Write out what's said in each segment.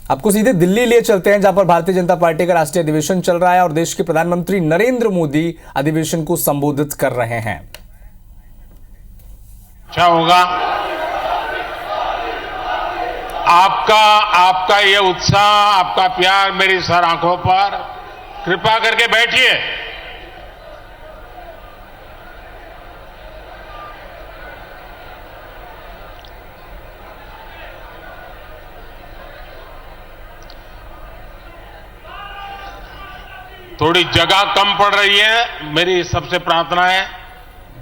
आपको सीधे दिल्ली लिए चलते हैं, जहां पर भारतीय जनता पार्टी का राष्ट्रीय अधिवेशन चल रहा है और देश के प्रधानमंत्री नरेंद्र मोदी अधिवेशन को संबोधित कर रहे हैं। अच्छा होगा आपका आपका ये उत्साह, आपका प्यार मेरी सर आंखों पर। कृपा करके बैठिए। थोड़ी जगह कम पड़ रही है, मेरी सबसे प्रार्थना है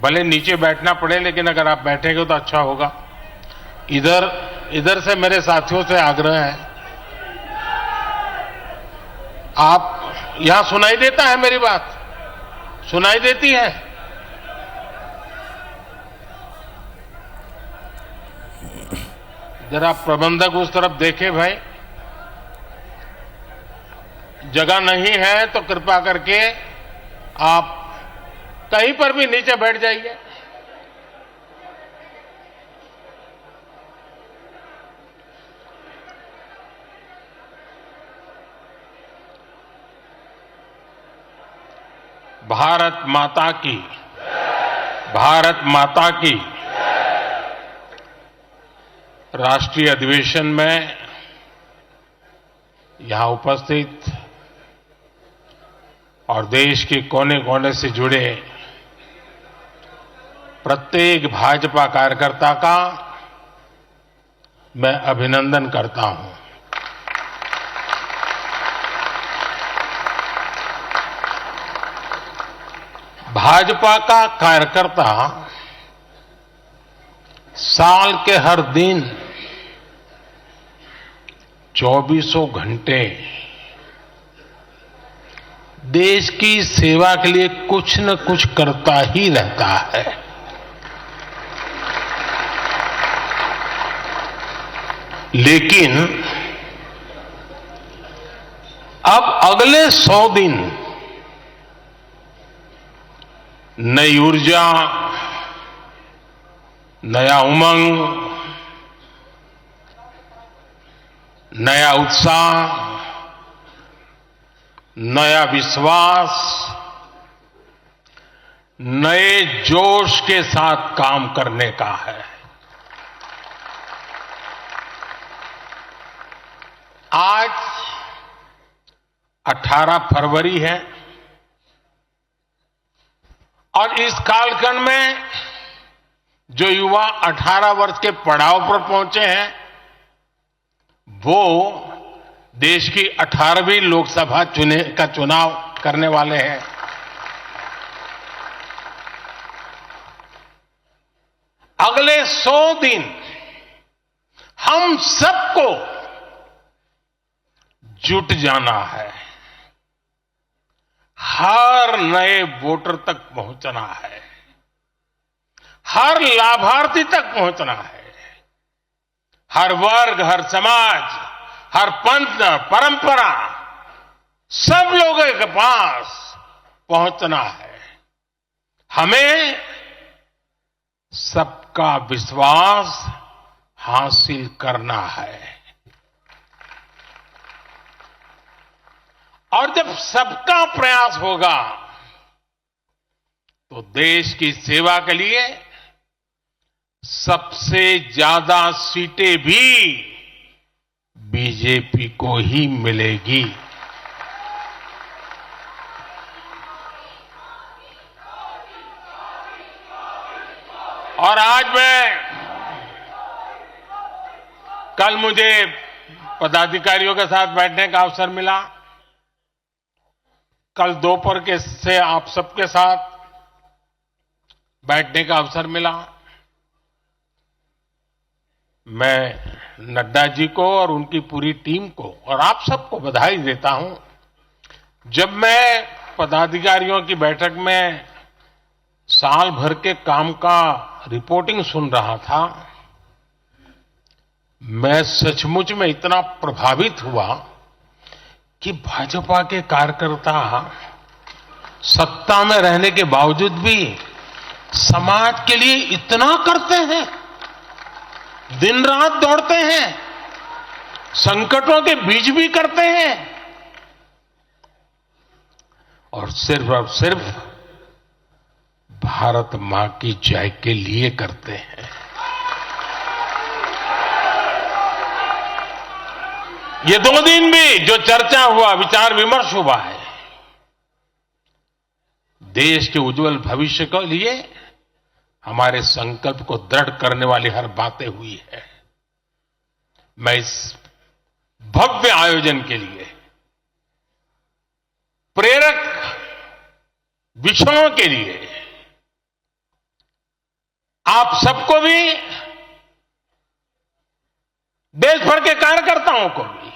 भले नीचे बैठना पड़े, लेकिन अगर आप बैठेंगे तो अच्छा होगा। इधर से मेरे साथियों से आग्रह है, आप यहां सुनाई देता है मेरी बात? सुनाई देती है? जरा प्रबंधक उस तरफ देखे भाई। जगह नहीं है तो कृपा करके आप कहीं पर भी नीचे बैठ जाइए। भारत माता की, भारत माता की। राष्ट्रीय अधिवेशन में यहां उपस्थित और देश के कोने कोने से जुड़े प्रत्येक भाजपा कार्यकर्ता का मैं अभिनंदन करता हूं। भाजपा का कार्यकर्ता साल के हर दिन 24 घंटे देश की सेवा के लिए कुछ न कुछ करता ही रहता है। लेकिन अब अगले 100 दिन नई ऊर्जा, नया उमंग, नया उत्साह, नया विश्वास, नए जोश के साथ काम करने का है। आज 18 फरवरी है और इस कालखंड में जो युवा 18 वर्ष के पड़ाव पर पहुंचे हैं, वो देश की 18वीं लोकसभा का चुनाव करने वाले हैं। अगले 100 दिन हम सबको जुट जाना है, हर नए वोटर तक पहुंचना है, हर लाभार्थी तक पहुंचना है, हर वर्ग, हर समाज, हर पंथ, परंपरा, सब लोगों के पास पहुंचना है। हमें सबका विश्वास हासिल करना है। और जब सबका प्रयास होगा तो देश की सेवा के लिए सबसे ज्यादा सीटें भी बीजेपी को ही मिलेगी। और आज कल मुझे पदाधिकारियों के साथ बैठने का अवसर मिला। कल दोपहर से आप सबके साथ बैठने का अवसर मिला। मैं नड्डा जी को और उनकी पूरी टीम को और आप सबको बधाई देता हूं। जब मैं पदाधिकारियों की बैठक में साल भर के काम का रिपोर्टिंग सुन रहा था, मैं सचमुच में इतना प्रभावित हुआ कि भाजपा के कार्यकर्ता सत्ता में रहने के बावजूद भी समाज के लिए इतना करते हैं, दिन रात दौड़ते हैं, संकटों के बीच भी करते हैं और सिर्फ भारत मां की जय के लिए करते हैं। ये 2 दिन भी जो चर्चा हुआ, विचार विमर्श हुआ है, देश के उज्जवल भविष्य के लिए हमारे संकल्प को दृढ़ करने वाली हर बातें हुई है। मैं इस भव्य आयोजन के लिए प्रेरक विषयों के लिए आप सबको भी, देश भर के कार्यकर्ताओं को भी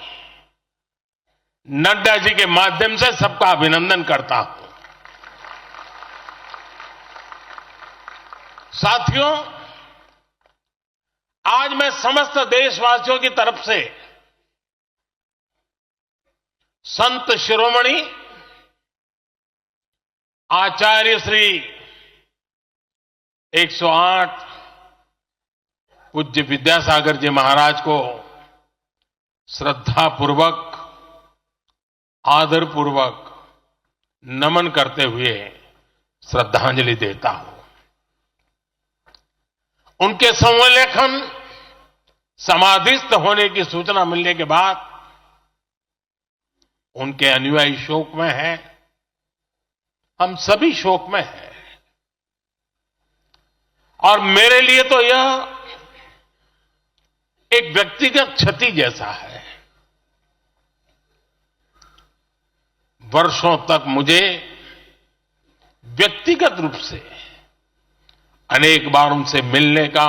नड्डा जी के माध्यम से सबका अभिनंदन करता हूं। साथियों, आज मैं समस्त देशवासियों की तरफ से संत शिरोमणि आचार्य श्री 108 पूज्य विद्यासागर जी महाराज को श्रद्धापूर्वक, आदरपूर्वक नमन करते हुए श्रद्धांजलि देता हूं। उनके संलेखन समाधिस्थ होने की सूचना मिलने के बाद उनके अनुयायी शोक में हैं, हम सभी शोक में हैं। और मेरे लिए तो यह एक व्यक्तिगत क्षति जैसा है। वर्षों तक मुझे व्यक्तिगत रूप से अनेक बार उनसे मिलने का,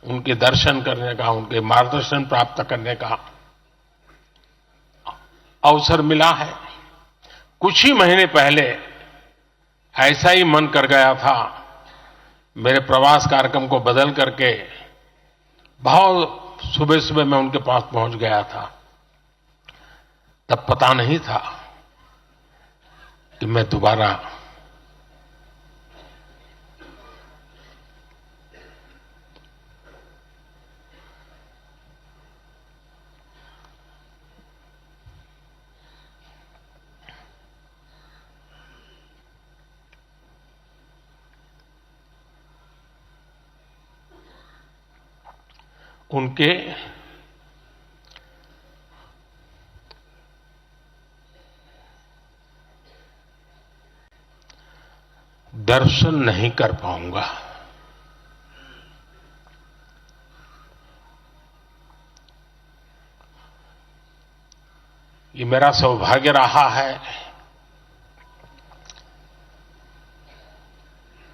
उनके दर्शन करने का, उनके मार्गदर्शन प्राप्त करने का अवसर मिला है। कुछ ही महीने पहले ऐसा ही मन कर गया था, मेरे प्रवास कार्यक्रम को बदल करके बहुत सुबह सुबह मैं उनके पास पहुंच गया था। तब पता नहीं था कि मैं दोबारा उनके दर्शन नहीं कर पाऊंगा। ये मेरा सौभाग्य रहा है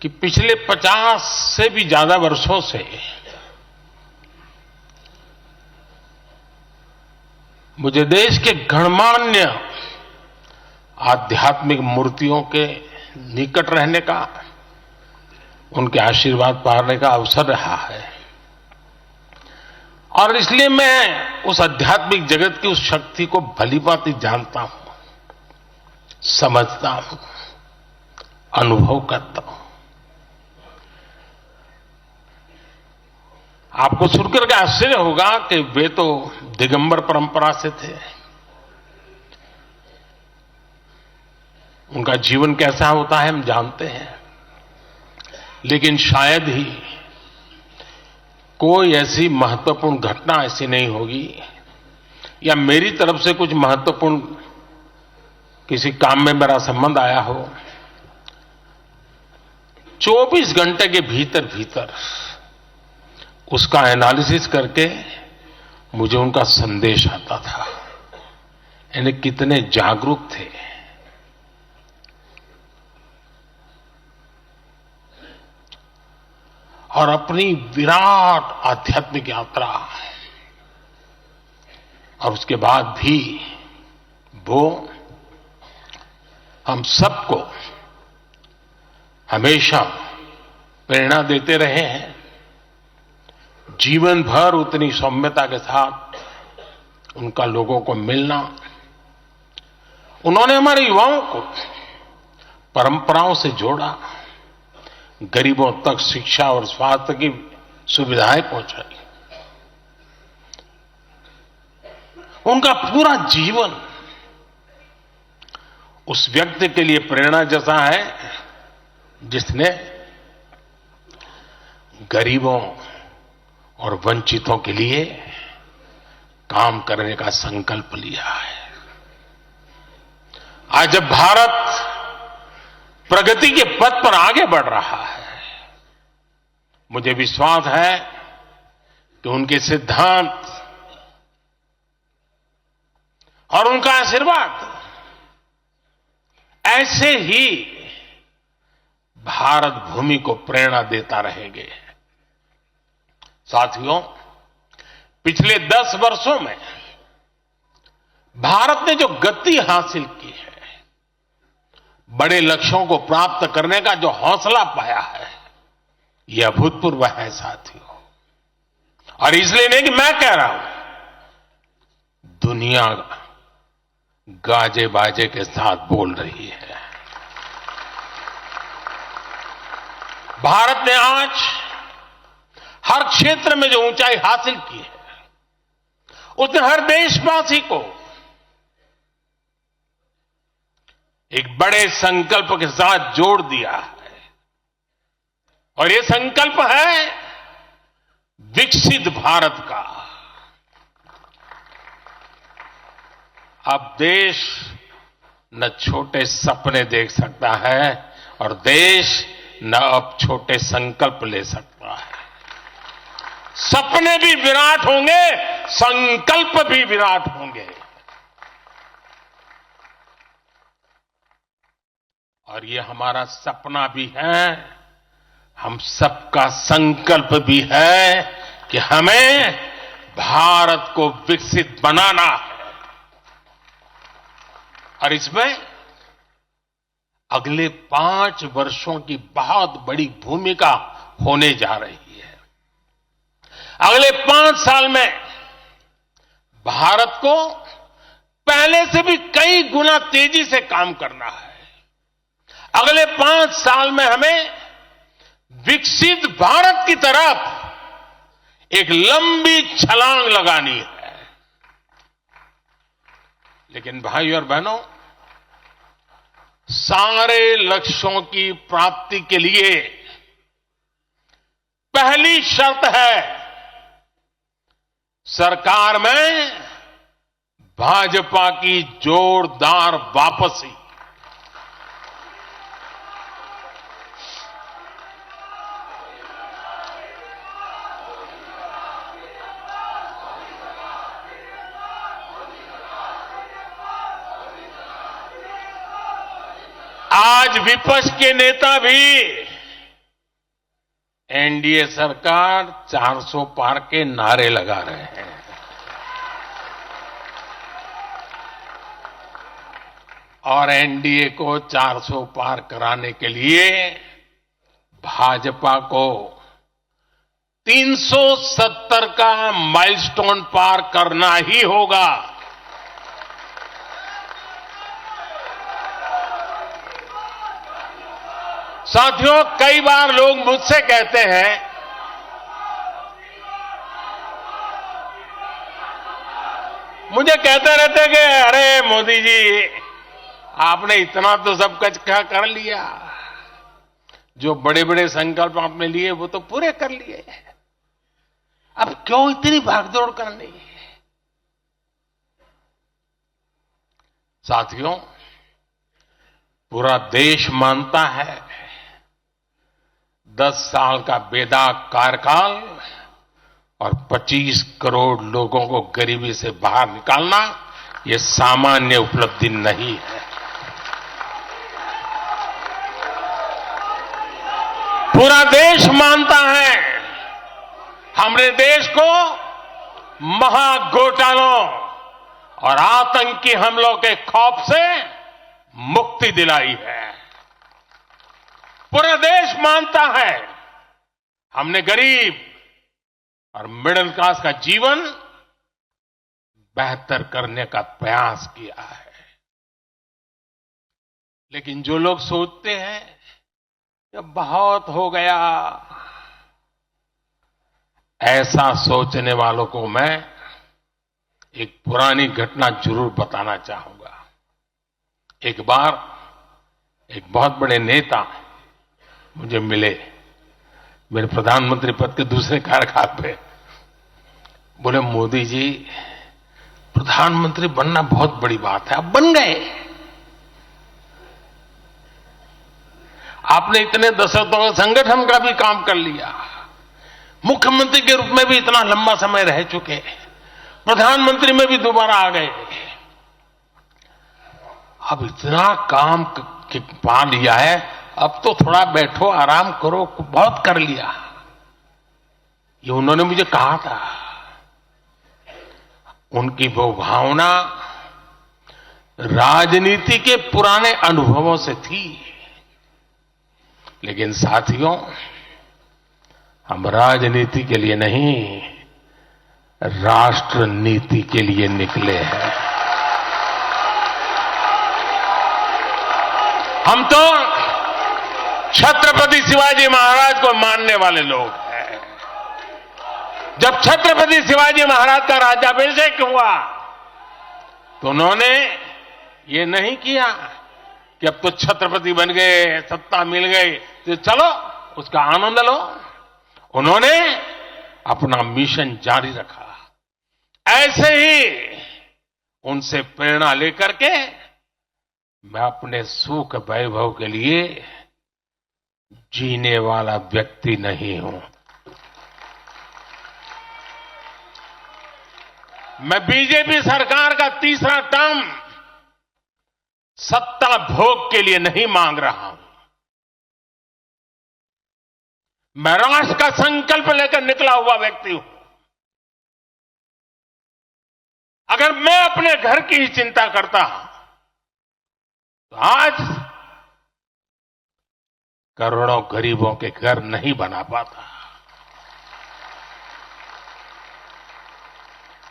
कि पिछले 50 से भी ज्यादा वर्षों से मुझे देश के गणमान्य आध्यात्मिक मूर्तियों के निकट रहने का, उनके आशीर्वाद पाने का अवसर रहा है। और इसलिए मैं उस आध्यात्मिक जगत की उस शक्ति को भलीभांति जानता हूं, समझता हूं, अनुभव करता हूं। आपको सुनकर के आश्चर्य होगा कि वे तो दिगंबर परंपरा से थे। उनका जीवन कैसा होता है हम जानते हैं, लेकिन शायद ही कोई ऐसी महत्वपूर्ण घटना ऐसी नहीं होगी या मेरी तरफ से कुछ महत्वपूर्ण किसी काम में मेरा संबंध आया हो, 24 घंटे के भीतर भीतर उसका एनालिसिस करके मुझे उनका संदेश आता था। यानी कितने जागरूक थे। और अपनी विराट आध्यात्मिक यात्रा और उसके बाद भी वो हम सबको हमेशा प्रेरणा देते रहे हैं। जीवन भर उतनी सौम्यता के साथ उनका लोगों को मिलना, उन्होंने हमारे युवाओं को परंपराओं से जोड़ा, गरीबों तक शिक्षा और स्वास्थ्य की सुविधाएं पहुंचाई। उनका पूरा जीवन उस व्यक्ति के लिए प्रेरणा जैसा है जिसने गरीबों और वंचितों के लिए काम करने का संकल्प लिया है। आज जब भारत प्रगति के पथ पर आगे बढ़ रहा है, मुझे विश्वास है कि उनके सिद्धांत और उनका आशीर्वाद ऐसे ही भारत भूमि को प्रेरणा देता रहेंगे। साथियों, पिछले 10 वर्षों में भारत ने जो गति हासिल की है, बड़े लक्ष्यों को प्राप्त करने का जो हौसला पाया है, यह अभूतपूर्व है साथियों। और इसलिए नहीं कि मैं कह रहा हूं, दुनिया गाजे बाजे के साथ बोल रही है। भारत ने आज हर क्षेत्र में जो ऊंचाई हासिल की है, उसने हर देशवासी को एक बड़े संकल्प के साथ जोड़ दिया है। और यह संकल्प है विकसित भारत का। अब देश न छोटे सपने देख सकता है और देश न अब छोटे संकल्प ले सकता है। सपने भी विराट होंगे, संकल्प भी विराट होंगे। और ये हमारा सपना भी है, हम सबका संकल्प भी है कि हमें भारत को विकसित बनाना है। और इसमें अगले 5 वर्षों की बहुत बड़ी भूमिका होने जा रही है। अगले 5 साल में भारत को पहले से भी कई गुना तेजी से काम करना है। अगले 5 साल में हमें विकसित भारत की तरफ एक लंबी छलांग लगानी है। लेकिन भाई और बहनों, सारे लक्ष्यों की प्राप्ति के लिए पहली शर्त है सरकार में भाजपा की जोरदार वापसी। आज विपक्ष के नेता भी एनडीए सरकार 400 पार के नारे लगा रहे हैं। और एनडीए को 400 पार कराने के लिए भाजपा को 370 का माइलस्टोन पार करना ही होगा। साथियों, कई बार लोग मुझसे कहते हैं मुझे कहते रहते कि अरे मोदी जी, आपने इतना तो सब कुछ कर लिया, जो बड़े बड़े संकल्प आपने लिए वो तो पूरे कर लिए, अब क्यों इतनी भागदौड़ करनी। साथियों, पूरा देश मानता है 10 साल का बेदाग कार्यकाल और 25 करोड़ लोगों को गरीबी से बाहर निकालना ये सामान्य उपलब्धि नहीं है। पूरा देश मानता है हमने देश को महाघोटालों और आतंकी हमलों के खौफ से मुक्ति दिलाई है। पूरा देश मानता है हमने गरीब और मिडिल क्लास का जीवन बेहतर करने का प्रयास किया है। लेकिन जो लोग सोचते हैं कि बहुत हो गया, ऐसा सोचने वालों को मैं एक पुरानी घटना जरूर बताना चाहूंगा। एक बार एक बहुत बड़े नेता मुझे मिले, मेरे प्रधानमंत्री पद के दूसरे कार्यकाल पे। बोले, मोदी जी, प्रधानमंत्री बनना बहुत बड़ी बात है, आप बन गए। आपने इतने दशकों का संगठन का भी काम कर लिया, मुख्यमंत्री के रूप में भी इतना लंबा समय रह चुके, प्रधानमंत्री में भी दोबारा आ गए। अब इतना काम पा लिया है, अब तो थोड़ा बैठो, आराम करो, बहुत कर लिया। ये उन्होंने मुझे कहा था। उनकी वो भावना राजनीति के पुराने अनुभवों से थी। लेकिन साथियों, हम राजनीति के लिए नहीं, राष्ट्र नीति के लिए निकले हैं। हम तो छत्रपति शिवाजी महाराज को मानने वाले लोग हैं। जब छत्रपति शिवाजी महाराज का राज्याभिषेक हुआ तो उन्होंने ये नहीं किया कि अब तो छत्रपति बन गए, सत्ता मिल गई तो चलो उसका आनंद लो। उन्होंने अपना मिशन जारी रखा। ऐसे ही उनसे प्रेरणा लेकर के मैं अपने सुख वैभव के लिए जीने वाला व्यक्ति नहीं हूं। मैं बीजेपी सरकार का तीसरा टर्म सत्ता भोग के लिए नहीं मांग रहा हूं। मैं राष्ट्र का संकल्प लेकर निकला हुआ व्यक्ति हूं। अगर मैं अपने घर की ही चिंता करता तो आज करोड़ों गरीबों के घर नहीं बना पाता।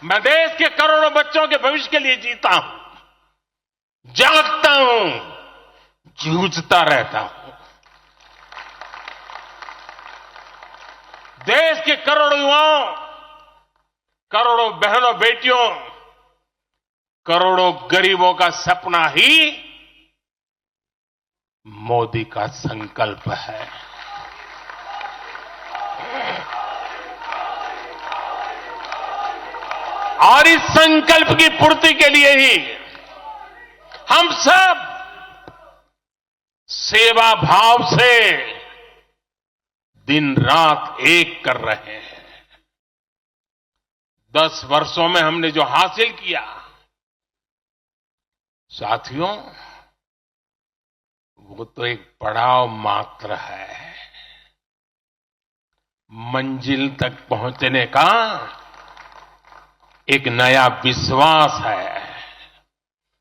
मैं देश के करोड़ों बच्चों के भविष्य के लिए जीता हूं, जागता हूं, जूझता रहता हूं। देश के करोड़ों युवाओं, करोड़ों बहनों बेटियों, करोड़ों गरीबों का सपना ही मोदी का संकल्प है। और इस संकल्प की पूर्ति के लिए ही हम सब सेवा भाव से दिन रात एक कर रहे हैं। 10 वर्षों में हमने जो हासिल किया, साथियों, वो तो एक पड़ाव मात्र है। मंजिल तक पहुंचने का एक नया विश्वास है।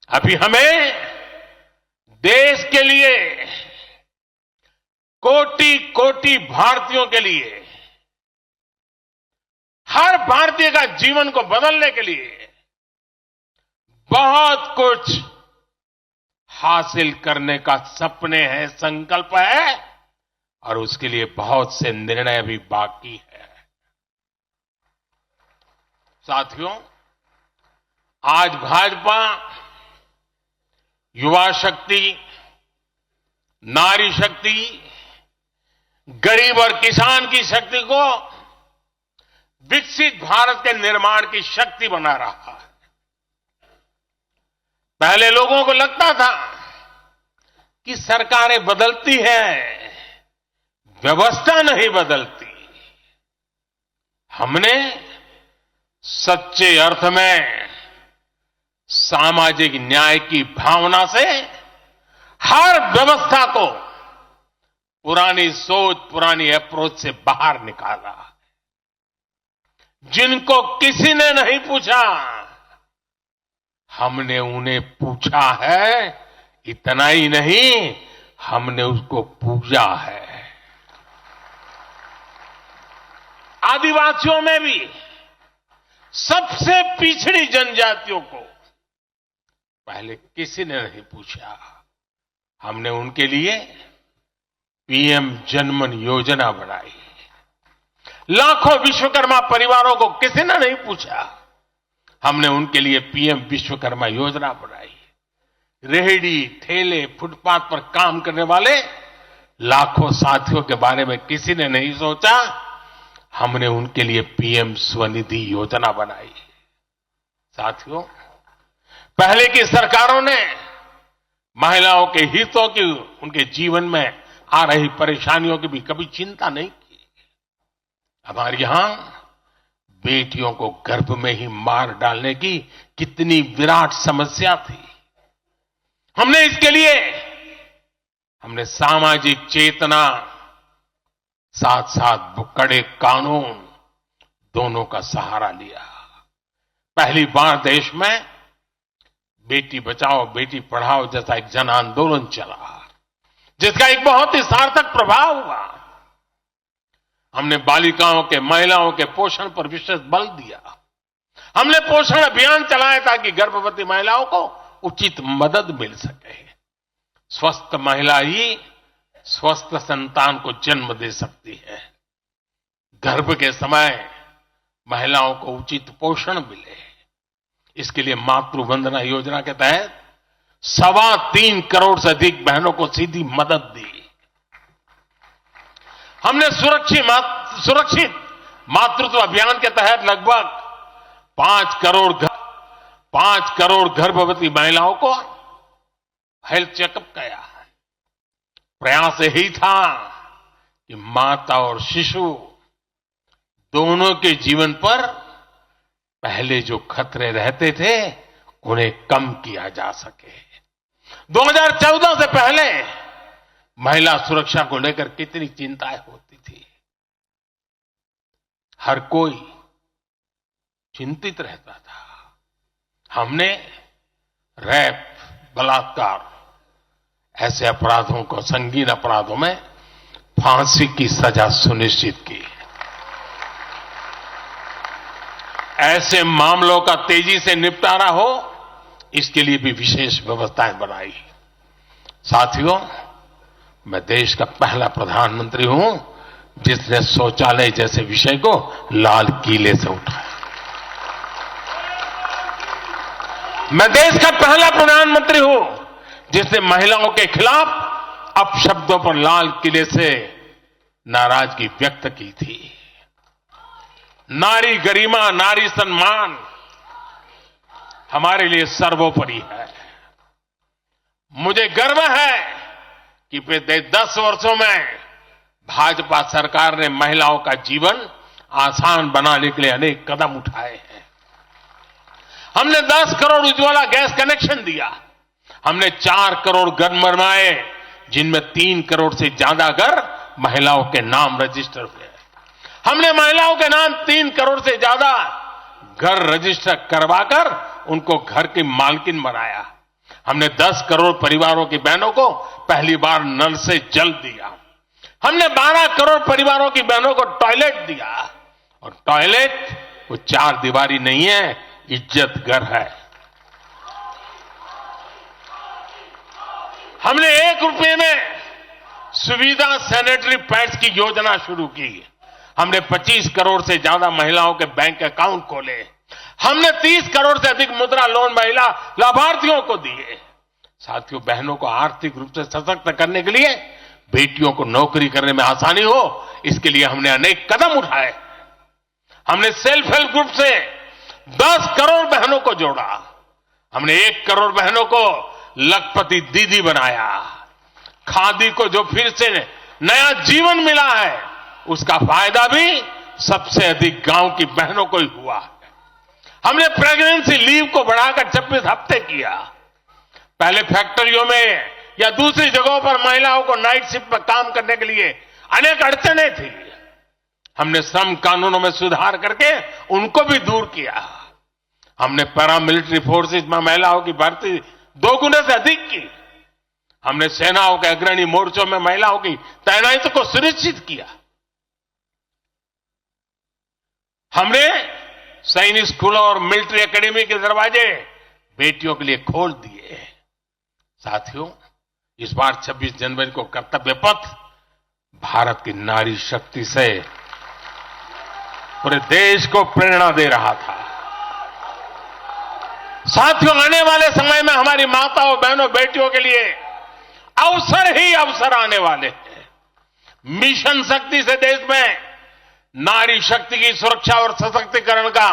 अभी हमें देश के लिए, कोटि कोटि भारतीयों के लिए, हर भारतीय का जीवन को बदलने के लिए बहुत कुछ हासिल करने का सपने हैं, संकल्प है, और उसके लिए बहुत से निर्णय भी बाकी है। साथियों, आज भाजपा युवा शक्ति, नारी शक्ति, गरीब और किसान की शक्ति को विकसित भारत के निर्माण की शक्ति बना रहा है। पहले लोगों को लगता था कि सरकारें बदलती हैं, व्यवस्था नहीं बदलती। हमने सच्चे अर्थ में सामाजिक न्याय की भावना से हर व्यवस्था को पुरानी सोच, पुरानी अप्रोच से बाहर निकाला। जिनको किसी ने नहीं पूछा, हमने उन्हें पूछा है। इतना ही नहीं, हमने उसको पूजा है। आदिवासियों में भी, सबसे पिछड़ी जनजातियों को पहले किसी ने नहीं पूछा। हमने उनके लिए पीएम जनमन योजना बनाई। लाखों विश्वकर्मा परिवारों को किसी ने नहीं पूछा। हमने उनके लिए पीएम विश्वकर्मा योजना बनाई। रेहड़ी ठेले फुटपाथ पर काम करने वाले लाखों साथियों के बारे में किसी ने नहीं सोचा। हमने उनके लिए पीएम स्वनिधि योजना बनाई। साथियों, पहले की सरकारों ने महिलाओं के हितों की, उनके जीवन में आ रही परेशानियों की भी कभी चिंता नहीं की। हमारे यहां बेटियों को गर्भ में ही मार डालने की कितनी विराट समस्या थी। हमने इसके लिए सामाजिक चेतना, साथ साथ कड़े कानून दोनों का सहारा लिया। पहली बार देश में बेटी बचाओ बेटी पढ़ाओ जैसा एक जन आंदोलन चला, जिसका एक बहुत ही सार्थक प्रभाव हुआ। हमने बालिकाओं के, महिलाओं के पोषण पर विशेष बल दिया। हमने पोषण अभियान चलाया ताकि गर्भवती महिलाओं को उचित मदद मिल सके। स्वस्थ महिला ही स्वस्थ संतान को जन्म दे सकती है। गर्भ के समय महिलाओं को उचित पोषण मिले, इसके लिए मातृ वंदना योजना के तहत 3.25 करोड़ से अधिक बहनों को सीधी मदद दी। हमने सुरक्षित मातृत्व अभियान के तहत लगभग 5 करोड़ गर्भवती महिलाओं को हेल्थ चेकअप किया। प्रयास यही था कि माता और शिशु दोनों के जीवन पर पहले जो खतरे रहते थे उन्हें कम किया जा सके। 2014 से पहले महिला सुरक्षा को लेकर कितनी चिंताएं होती थी। हर कोई चिंतित रहता था। हमने रेप, बलात्कार ऐसे अपराधों को, संगीन अपराधों में फांसी की सजा सुनिश्चित की। ऐसे मामलों का तेजी से निपटारा हो, इसके लिए भी विशेष व्यवस्थाएं बनाई। साथियों, मैं देश का पहला प्रधानमंत्री हूं जिसने शौचालय जैसे विषय को लाल किले से उठाया। मैं देश का पहला प्रधानमंत्री हूं जिसने महिलाओं के खिलाफ अपशब्दों पर लाल किले से नाराजगी व्यक्त की थी। नारी गरिमा, नारी सम्मान हमारे लिए सर्वोपरि है। मुझे गर्व है कि पिछले 10 वर्षों में भाजपा सरकार ने महिलाओं का जीवन आसान बनाने के लिए अनेक कदम उठाए हैं। हमने 10 करोड़ उज्ज्वला गैस कनेक्शन दिया। हमने 4 करोड़ घर बनवाए, जिनमें 3 करोड़ से ज्यादा घर महिलाओं के नाम रजिस्टर हुए। हमने महिलाओं के नाम 3 करोड़ से ज्यादा घर रजिस्टर करवाकर उनको घर की मालकिन बनाया। हमने 10 करोड़ परिवारों की बहनों को पहली बार नल से जल दिया। हमने 12 करोड़ परिवारों की बहनों को टॉयलेट दिया। और टॉयलेट वो 4 दीवारी नहीं है, इज्जत घर है। हमने 1 रुपये में सुविधा सैनिटरी पैड्स की योजना शुरू की। हमने 25 करोड़ से ज्यादा महिलाओं के बैंक अकाउंट खोले। हमने 30 करोड़ से अधिक मुद्रा लोन महिला लाभार्थियों को दिए। साथियों, बहनों को आर्थिक रूप से सशक्त करने के लिए, बेटियों को नौकरी करने में आसानी हो, इसके लिए हमने अनेक कदम उठाए। हमने सेल्फ हेल्प ग्रुप से 10 करोड़ बहनों को जोड़ा। हमने 1 करोड़ बहनों को लखपति दीदी बनाया। खादी को जो फिर से नया जीवन मिला है, उसका फायदा भी सबसे अधिक गांव की बहनों को ही हुआ है। हमने प्रेगनेंसी लीव को बढ़ाकर 26 हफ्ते किया। पहले फैक्ट्रियों में या दूसरी जगहों पर महिलाओं को नाइट शिफ्ट में काम करने के लिए अनेक अड़चनें थी। हमने श्रम कानूनों में सुधार करके उनको भी दूर किया। हमने पैरामिलिट्री फोर्सेस में महिलाओं की भर्ती 2 गुने से अधिक की। हमने सेनाओं के अग्रणी मोर्चों में महिलाओं की तैनाती को सुनिश्चित किया। हमने सैनिक स्कूलों और मिलिट्री एकेडमी के दरवाजे बेटियों के लिए खोल दिए। साथियों, इस बार 26 जनवरी को कर्तव्य पथ भारत की नारी शक्ति से पूरे देश को प्रेरणा दे रहा था। साथियों, आने वाले समय में हमारी माताओं, बहनों, बेटियों के लिए अवसर ही अवसर आने वाले हैं। मिशन शक्ति से देश में नारी शक्ति की सुरक्षा और सशक्तिकरण का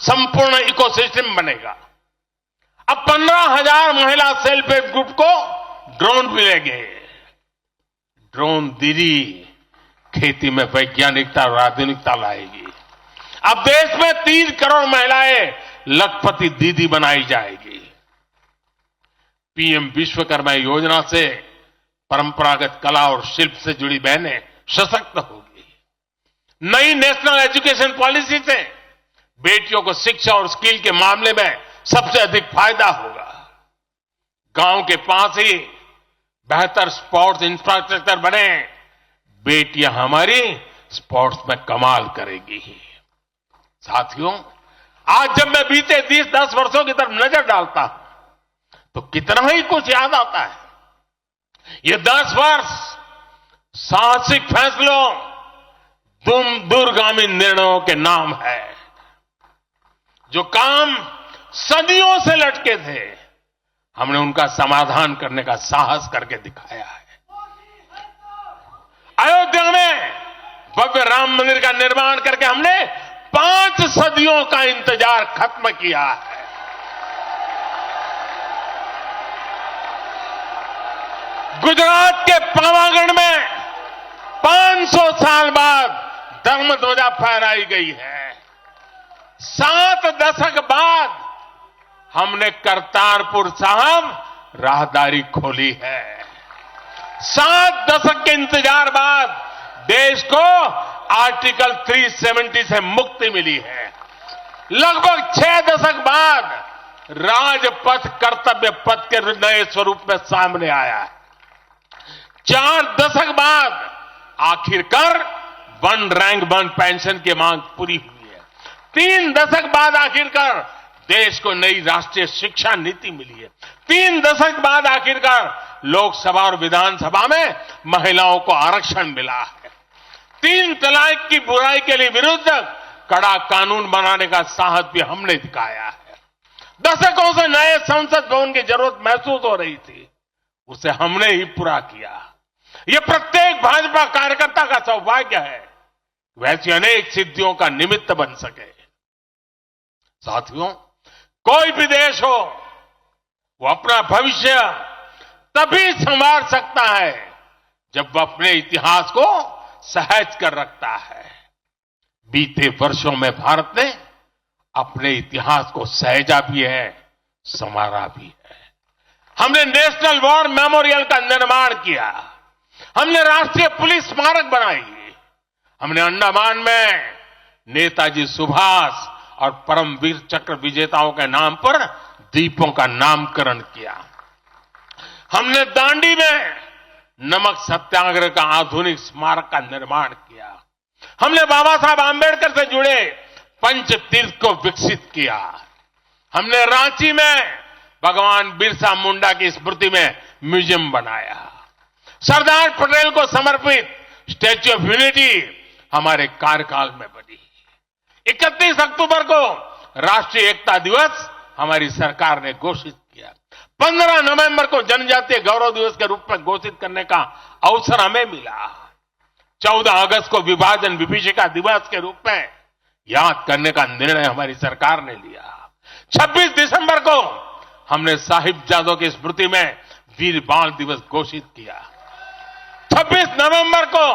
संपूर्ण इकोसिस्टम बनेगा। अब 15,000 महिला सेल्फ हेल्प ग्रुप को ड्रोन मिलेंगे। ड्रोन दीदी खेती में वैज्ञानिकता और आधुनिकता लाएगी। अब देश में 3 करोड़ महिलाएं लखपति दीदी बनाई जाएगी। पीएम विश्वकर्मा योजना से परंपरागत कला और शिल्प से जुड़ी बहनें सशक्त होगी। नई नेशनल एजुकेशन पॉलिसी से बेटियों को शिक्षा और स्किल के मामले में सबसे अधिक फायदा होगा। गांव के पास ही बेहतर स्पोर्ट्स इंफ्रास्ट्रक्चर बने, बेटियां हमारी स्पोर्ट्स में कमाल करेगी। साथियों, आज जब मैं बीते 10 वर्षों की तरफ नजर डालता हूं तो कितना ही कुछ याद आता है। ये 10 वर्ष साहसिक फैसलों, दूरगामी निर्णयों के नाम है। जो काम सदियों से लटके थे, हमने उनका समाधान करने का साहस करके दिखाया है। अयोध्या में भव्य राम मंदिर का निर्माण करके हमने 5 सदियों का इंतजार खत्म किया है। गुजरात के पावागढ़ में 500 साल बाद धर्म ध्वजा फहराई गई है। 7 दशक बाद हमने करतारपुर साहिब राहदारी खोली है। 7 दशक के इंतजार बाद देश को आर्टिकल 370 से मुक्ति मिली है। लगभग 6 दशक बाद राजपथ कर्तव्य पथ के नए स्वरूप में सामने आया है। 4 दशक बाद आखिरकार 1 रैंक 1 पेंशन की मांग पूरी हुई है। 3 दशक बाद आखिरकार देश को नई राष्ट्रीय शिक्षा नीति मिली है। 3 दशक बाद आखिरकार लोकसभा और विधानसभा में महिलाओं को आरक्षण मिला है। 3 तलाक की बुराई के लिए विरुद्ध कड़ा कानून बनाने का साहस भी हमने दिखाया है। दशकों से नए संसद भवन की जरूरत महसूस हो रही थी, उसे हमने ही पूरा किया। यह प्रत्येक भाजपा कार्यकर्ता का सौभाग्य है, वैसी अनेक सिद्धियों का निमित्त बन सके। साथियों, कोई भी देश हो, वो अपना भविष्य तभी संवार सकता है जब वह अपने इतिहास को सहज कर रखता है। बीते वर्षों में भारत ने अपने इतिहास को सहेजा भी है, संवारा भी है। हमने नेशनल वॉर मेमोरियल का निर्माण किया। हमने राष्ट्रीय पुलिस स्मारक बनाई। हमने अंडमान में नेताजी सुभाष और परमवीर चक्र विजेताओं के नाम पर द्वीपों का नामकरण किया। हमने दांडी में नमक सत्याग्रह का आधुनिक स्मारक का निर्माण किया। हमने बाबा साहब आंबेडकर से जुड़े पंच तीर्थ को विकसित किया। हमने रांची में भगवान बिरसा मुंडा की स्मृति में म्यूजियम बनाया। सरदार पटेल को समर्पित स्टैच्यू ऑफ यूनिटी हमारे कार्यकाल में बनी। 31 अक्टूबर को राष्ट्रीय एकता दिवस हमारी सरकार ने घोषित किया। 15 नवंबर को जनजातीय गौरव दिवस के रूप में घोषित करने का अवसर हमें मिला। 14 अगस्त को विभाजन विभीषिका दिवस के रूप में याद करने का निर्णय हमारी सरकार ने लिया। 26 दिसंबर को हमने साहिबजादों की स्मृति में वीर बाल दिवस घोषित किया। 26 नवंबर को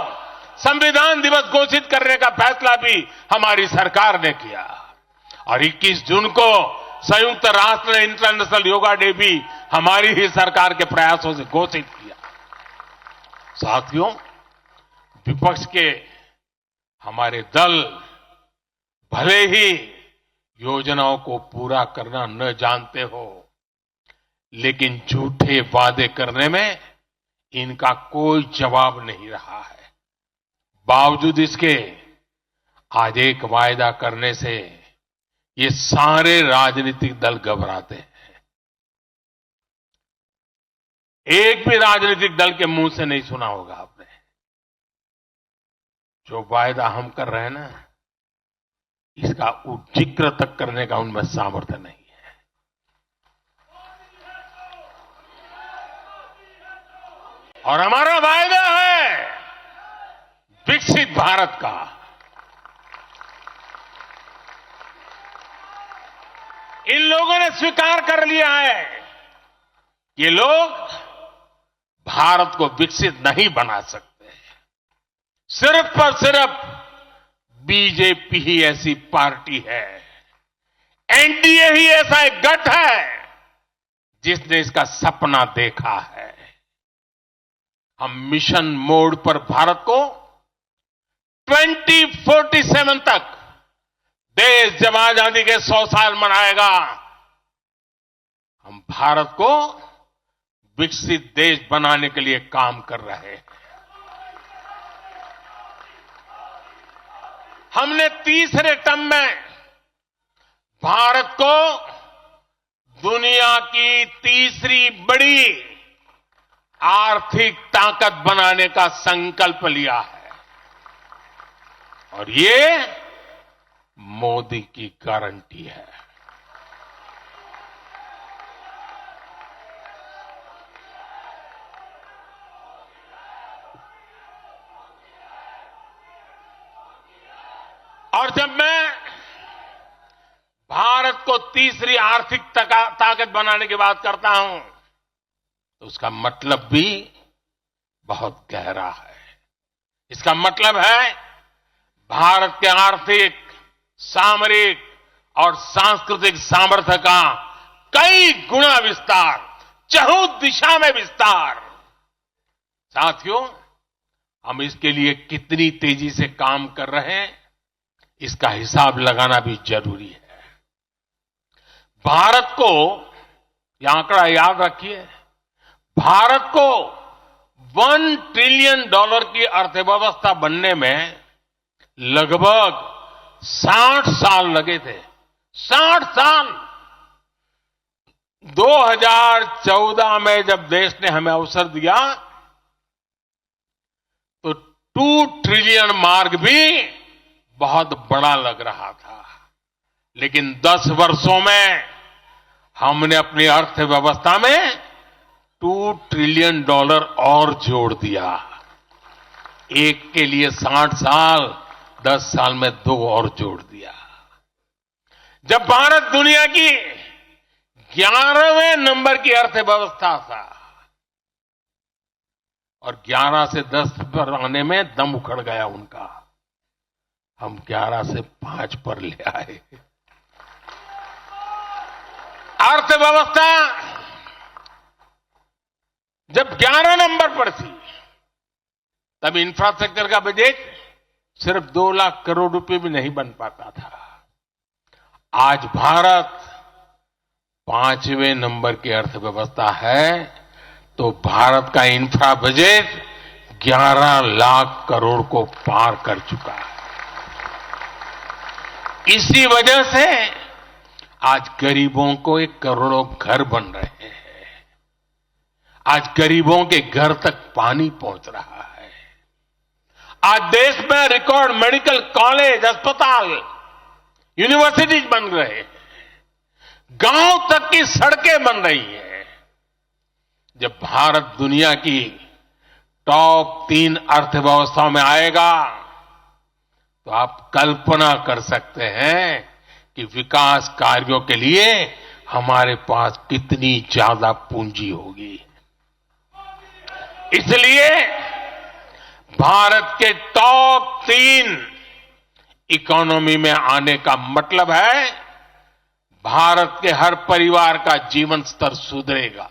संविधान दिवस घोषित करने का फैसला भी हमारी सरकार ने किया और 21 जून को संयुक्त राष्ट्र ने इंटरनेशनल योगा डे भी हमारी ही सरकार के प्रयासों से घोषित किया। साथियों, विपक्ष के हमारे दल भले ही योजनाओं को पूरा करना न जानते हो, लेकिन झूठे वादे करने में इनका कोई जवाब नहीं रहा है। बावजूद इसके आज एक वायदा करने से ये सारे राजनीतिक दल घबराते हैं। एक भी राजनीतिक दल के मुंह से नहीं सुना होगा आपने, जो वायदा हम कर रहे हैं ना, इसका जिक्र तक करने का उनमें सामर्थ्य नहीं है। और हमारा वायदा है विकसित भारत का। इन लोगों ने स्वीकार कर लिया है कि लोग भारत को विकसित नहीं बना सकते। सिर्फ और सिर्फ बीजेपी ही ऐसी पार्टी है, एनडीए ही ऐसा एक गठ है जिसने इसका सपना देखा है। हम मिशन मोड पर भारत को 2047 तक देश जब आजादी के 100 साल मनाएगा, हम भारत को विकसित देश बनाने के लिए काम कर रहे हैं। हमने तीसरे टर्म में भारत को दुनिया की तीसरी बड़ी आर्थिक ताकत बनाने का संकल्प लिया है और ये मोदी की गारंटी है। और जब मैं भारत को तीसरी आर्थिक ताकत बनाने की बात करता हूं तो उसका मतलब भी बहुत गहरा है। इसका मतलब है भारत के आर्थिक, सामरिक और सांस्कृतिक सामर्थ्य का कई गुना विस्तार, चहुं दिशा में विस्तार। साथियों, हम इसके लिए कितनी तेजी से काम कर रहे हैं, इसका हिसाब लगाना भी जरूरी है। भारत को, यह आंकड़ा याद रखिए, भारत को $1 ट्रिलियन की अर्थव्यवस्था बनने में लगभग 60 साल लगे थे। 60 साल। 2014 में जब देश ने हमें अवसर दिया तो 2 ट्रिलियन मार्क भी बहुत बड़ा लग रहा था, लेकिन 10 वर्षों में हमने अपनी अर्थव्यवस्था में $2 ट्रिलियन और जोड़ दिया। एक के लिए 60 साल, 10 साल में 2 और जोड़ दिया। जब भारत दुनिया की 11वें नंबर की अर्थव्यवस्था था और 11 से 10 पर आने में दम उखड़ गया उनका, हम 11 से 5 पर ले आए। अर्थव्यवस्था जब 11 नंबर पर थी तब इंफ्रास्ट्रक्चर का बजट सिर्फ 2 लाख करोड़ रुपए भी नहीं बन पाता था। आज भारत 5वें नंबर की अर्थव्यवस्था है तो भारत का इंफ्रा बजट 11 लाख करोड़ को पार कर चुका है। इसी वजह से आज गरीबों को 1 करोड़ों घर बन रहे हैं। आज गरीबों के घर तक पानी पहुंच रहा है। आज देश में रिकॉर्ड मेडिकल कॉलेज, अस्पताल, यूनिवर्सिटीज बन रहे हैं। गांव तक की सड़कें बन रही हैं। जब भारत दुनिया की टॉप 3 अर्थव्यवस्थाओं में आएगा तो आप कल्पना कर सकते हैं कि विकास कार्यों के लिए हमारे पास कितनी ज्यादा पूंजी होगी। इसलिए भारत के टॉप 3 इकोनॉमी में आने का मतलब है भारत के हर परिवार का जीवन स्तर सुधरेगा।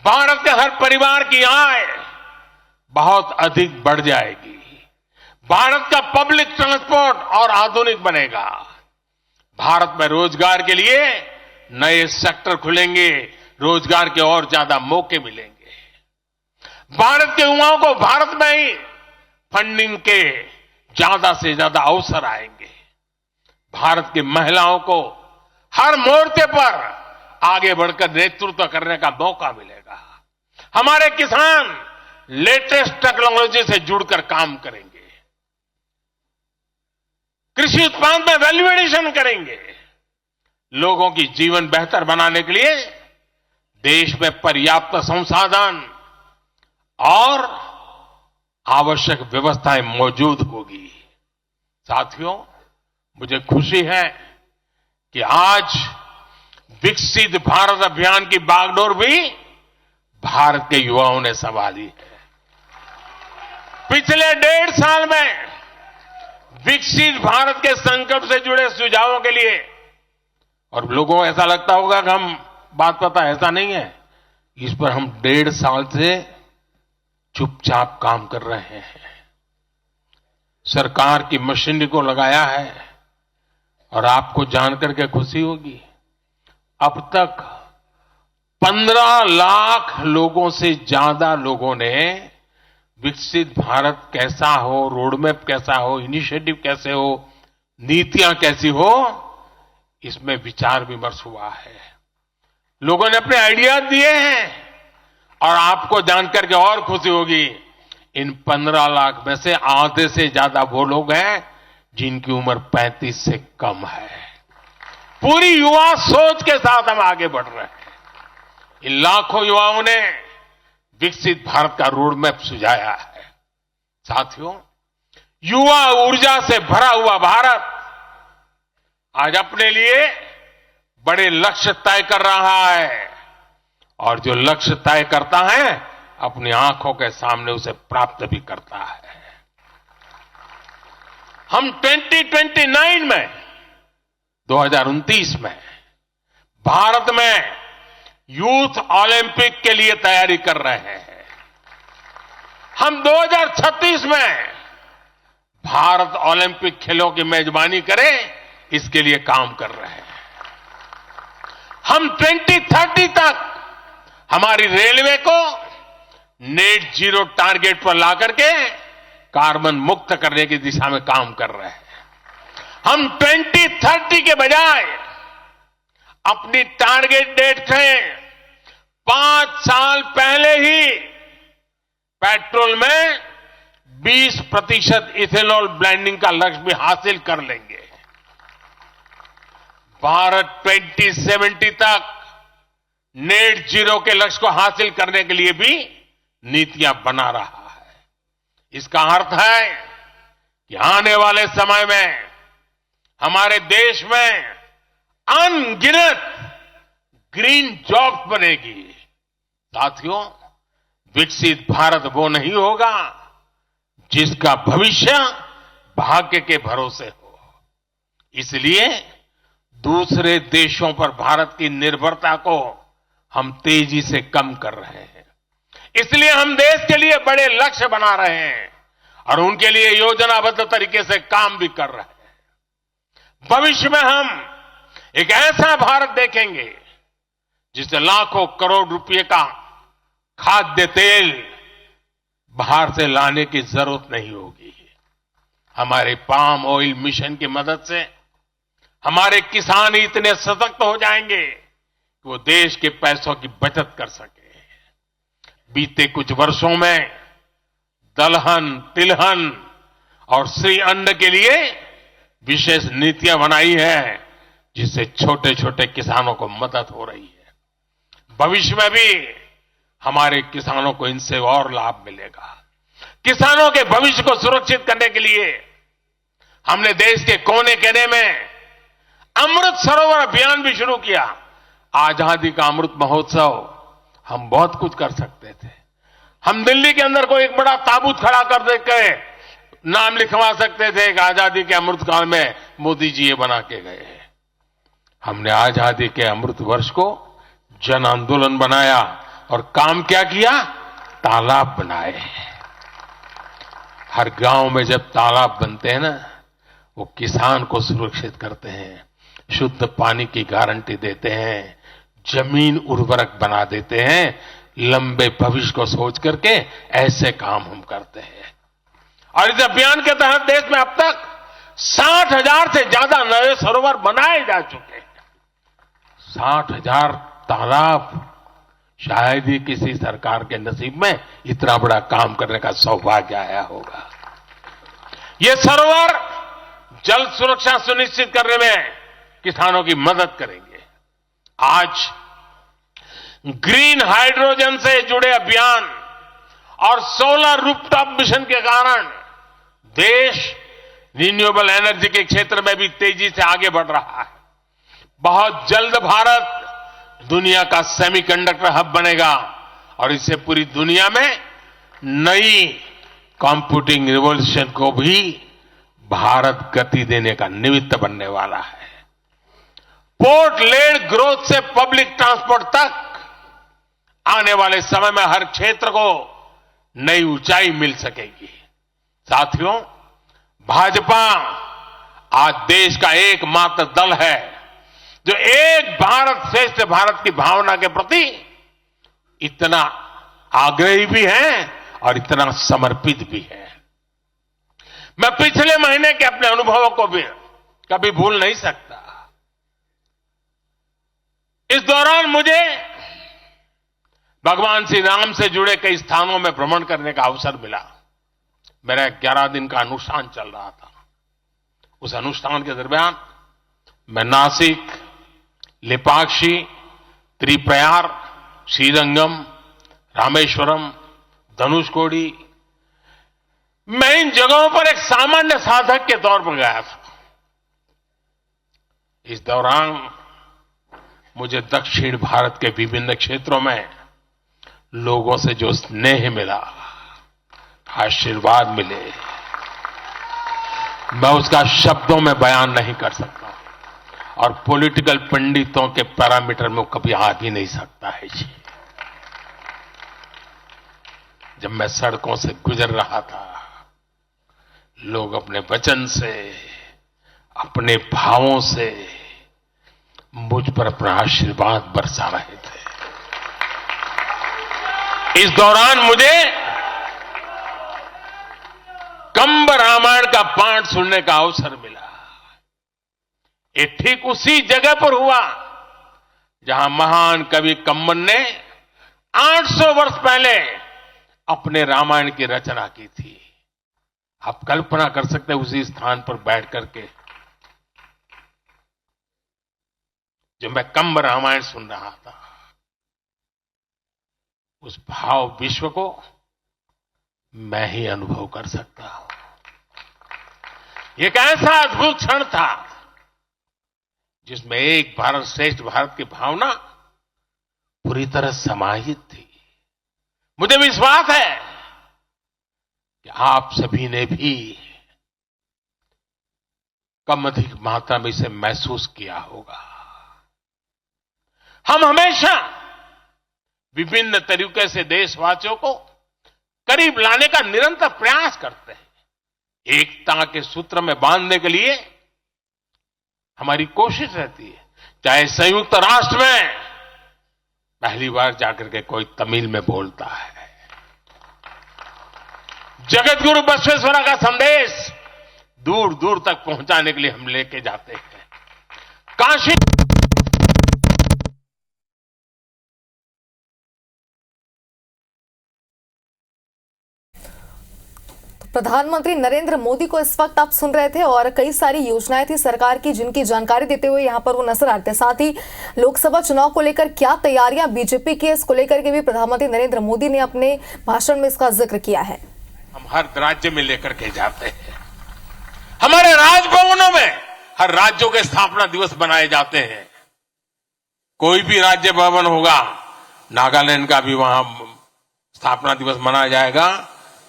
भारत के हर परिवार की आय बहुत अधिक बढ़ जाएगी। भारत का पब्लिक ट्रांसपोर्ट और आधुनिक बनेगा। भारत में रोजगार के लिए नए सेक्टर खुलेंगे, रोजगार के और ज्यादा मौके मिलेंगे। भारत के युवाओं को भारत में ही फंडिंग के ज्यादा से ज्यादा अवसर आएंगे। भारत की महिलाओं को हर मोर्चे पर आगे बढ़कर नेतृत्व करने का मौका मिलेगा। हमारे किसान लेटेस्ट टेक्नोलॉजी से जुड़कर काम करेंगे। कृषि उत्पाद में वैल्यू एडिशन करेंगे। लोगों की जीवन बेहतर बनाने के लिए देश में पर्याप्त संसाधन, और आवश्यक व्यवस्थाएं मौजूद होगी। साथियों, मुझे खुशी है कि आज विकसित भारत अभियान की बागडोर भी भारत के युवाओं ने संभाली है। पिछले 1.5 साल में विकसित भारत के संकल्प से जुड़े सुझावों के लिए, और लोगों को ऐसा लगता होगा कि हम बात पता, ऐसा नहीं है। इस पर हम 1.5 साल से चुपचाप काम कर रहे हैं। सरकार की मशीनरी को लगाया है और आपको जानकर के खुशी होगी, अब तक 15 लाख लोगों से ज्यादा लोगों ने विकसित भारत कैसा हो, रोडमैप कैसा हो, इनिशिएटिव कैसे हो, नीतियां कैसी हो, इसमें विचार विमर्श हुआ है। लोगों ने अपने आइडियाज दिए हैं और आपको जानकर के और खुशी होगी, इन 15 लाख में से आधे से ज्यादा वो लोग हैं जिनकी उम्र 35 से कम है। पूरी युवा सोच के साथ हम आगे बढ़ रहे हैं। इन लाखों युवाओं ने विकसित भारत का रोडमैप सुझाया है। साथियों, युवा ऊर्जा से भरा हुआ भारत आज अपने लिए बड़े लक्ष्य तय कर रहा है, और जो लक्ष्य तय करता है अपनी आंखों के सामने उसे प्राप्त भी करता है। हम 2029 में 2029 में भारत में यूथ ओलंपिक के लिए तैयारी कर रहे हैं। हम 2036 में भारत ओलंपिक खेलों की मेजबानी करें, इसके लिए काम कर रहे हैं। हम 2030 तक हमारी रेलवे को नेट जीरो टारगेट पर लाकर के कार्बन मुक्त करने की दिशा में काम कर रहे हैं। हम 2030 के बजाय अपनी टारगेट डेट से 5 साल पहले ही पेट्रोल में 20% इथेनॉल ब्लेंडिंग का लक्ष्य भी हासिल कर लेंगे। भारत 2070 तक नेट जीरो के लक्ष्य को हासिल करने के लिए भी नीतियां बना रहा है। इसका अर्थ है कि आने वाले समय में हमारे देश में अनगिनत ग्रीन जॉब्स बनेगी। साथियों, विकसित भारत वो नहीं होगा जिसका भविष्य भाग्य के भरोसे हो। इसलिए दूसरे देशों पर भारत की निर्भरता को हम तेजी से कम कर रहे हैं। इसलिए हम देश के लिए बड़े लक्ष्य बना रहे हैं और उनके लिए योजनाबद्ध तरीके से काम भी कर रहे हैं। भविष्य में हम एक ऐसा भारत देखेंगे जिससे लाखों करोड़ रुपए का खाद्य तेल बाहर से लाने की जरूरत नहीं होगी। हमारे पाम ऑयल मिशन की मदद से हमारे किसान इतने सशक्त हो जाएंगे कि वो देश के पैसों की बचत कर सके। बीते कुछ वर्षों में दलहन, तिलहन और श्री अन्न के लिए विशेष नीतियां बनाई है, जिससे छोटे छोटे किसानों को मदद हो रही है। भविष्य में भी हमारे किसानों को इनसे और लाभ मिलेगा। किसानों के भविष्य को सुरक्षित करने के लिए हमने देश के कोने कोने में अमृत सरोवर अभियान भी शुरू किया। आजादी का अमृत महोत्सव, हम बहुत कुछ कर सकते थे। हम दिल्ली के अंदर कोई एक बड़ा ताबूत खड़ा कर देके नाम लिखवा सकते थे कि आजादी के अमृत काल में मोदी जी ये बना के गए हैं। हमने आजादी के अमृत वर्ष को जन आंदोलन बनाया और काम क्या किया? तालाब बनाए। हर गांव में जब तालाब बनते हैं ना, वो किसान को सुरक्षित करते हैं, शुद्ध पानी की गारंटी देते हैं, जमीन उर्वरक बना देते हैं। लंबे भविष्य को सोच करके ऐसे काम हम करते हैं। और इस अभियान के तहत देश में अब तक 60,000 से ज्यादा नए सरोवर बनाए जा चुके हैं। 60,000 तालाब, शायद ही किसी सरकार के नसीब में इतना बड़ा काम करने का सौभाग्य आया होगा। ये सरोवर जल सुरक्षा सुनिश्चित करने में किसानों की मदद करेंगे। आज ग्रीन हाइड्रोजन से जुड़े अभियान और सोलर रूफटॉप मिशन के कारण देश रिन्यूएबल एनर्जी के क्षेत्र में भी तेजी से आगे बढ़ रहा है। बहुत जल्द भारत दुनिया का सेमीकंडक्टर हब बनेगा और इससे पूरी दुनिया में नई कंप्यूटिंग रिवॉल्यूशन को भी भारत गति देने का निमित्त बनने वाला है। पोर्ट लेड ग्रोथ से पब्लिक ट्रांसपोर्ट तक आने वाले समय में हर क्षेत्र को नई ऊंचाई मिल सकेगी। साथियों, भाजपा आज देश का एकमात्र दल है जो एक भारत श्रेष्ठ भारत की भावना के प्रति इतना आग्रही भी है और इतना समर्पित भी है। मैं पिछले महीने के अपने अनुभवों को भी कभी भूल नहीं सकता। इस दौरान मुझे भगवान श्री राम से जुड़े कई स्थानों में भ्रमण करने का अवसर मिला। मेरा 11 दिन का अनुष्ठान चल रहा था। उस अनुष्ठान के दरमियान मैं नासिक, लेपाक्षी, त्रिप्रयार, श्रीरंगम, रामेश्वरम, धनुषकोडी, मैं इन जगहों पर एक सामान्य साधक के तौर पर गया था। इस दौरान मुझे दक्षिण भारत के विभिन्न क्षेत्रों में लोगों से जो स्नेह मिला, आशीर्वाद मिले, मैं उसका शब्दों में बयान नहीं कर सकता और पॉलिटिकल पंडितों के पैरामीटर में कभी आ भी नहीं सकता है जी। जब मैं सड़कों से गुजर रहा था, लोग अपने वचन से, अपने भावों से मुझ पर अपना आशीर्वाद बरसा रहे थे। इस दौरान मुझे कंब रामायण का पाठ सुनने का अवसर मिला। ये ठीक उसी जगह पर हुआ जहां महान कवि कंबन ने 800 वर्ष पहले अपने रामायण की रचना की थी। आप कल्पना कर सकते हैं उसी स्थान पर बैठ करके जो मैं कंब रामायण सुन रहा था, उस भाव विश्व को मैं ही अनुभव कर सकता हूं। एक ऐसा अद्भुत क्षण था जिसमें एक भारत श्रेष्ठ भारत की भावना पूरी तरह समाहित थी। मुझे विश्वास है कि आप सभी ने भी कम अधिक मात्रा में इसे महसूस किया होगा। हम हमेशा विभिन्न तरीके से देशवासियों को करीब लाने का निरंतर प्रयास करते हैं। एकता के सूत्र में बांधने के लिए हमारी कोशिश रहती है। चाहे संयुक्त राष्ट्र में पहली बार जाकर के कोई तमिल में बोलता है, जगत गुरु बसवेश्वरा का संदेश दूर दूर तक पहुंचाने के लिए हम लेके जाते हैं। काशी प्रधानमंत्री नरेंद्र मोदी को इस वक्त आप सुन रहे थे और कई सारी योजनाएं थी सरकार की जिनकी जानकारी देते हुए यहां पर वो नजर आते। साथ ही लोकसभा चुनाव को लेकर क्या तैयारियां बीजेपी की, इसको लेकर के भी प्रधानमंत्री नरेंद्र मोदी ने अपने भाषण में इसका जिक्र किया है। हम हर राज्य में लेकर के जाते हैं। हमारे राजभवनों में हर राज्यों के स्थापना दिवस बनाए जाते हैं। कोई भी राज्य भवन होगा, नागालैंड का भी वहां स्थापना दिवस मनाया जाएगा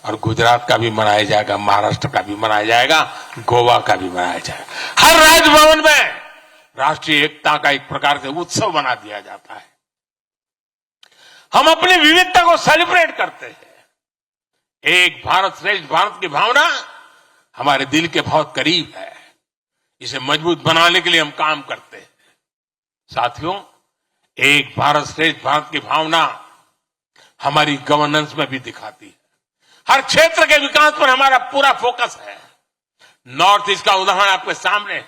और गुजरात का भी मनाया जाएगा, महाराष्ट्र का भी मनाया जाएगा, गोवा का भी मनाया जाएगा। हर राजभवन में राष्ट्रीय एकता का एक प्रकार से उत्सव बना दिया जाता है। हम अपनी विविधता को सेलिब्रेट करते हैं। एक भारत श्रेष्ठ भारत की भावना हमारे दिल के बहुत करीब है। इसे मजबूत बनाने के लिए हम काम करते हैं। साथियों, एक भारत श्रेष्ठ भारत की भावना हमारी गवर्नेंस में भी दिखाती है। हर क्षेत्र के विकास पर हमारा पूरा फोकस है। नॉर्थ ईस्ट का उदाहरण आपके सामने है।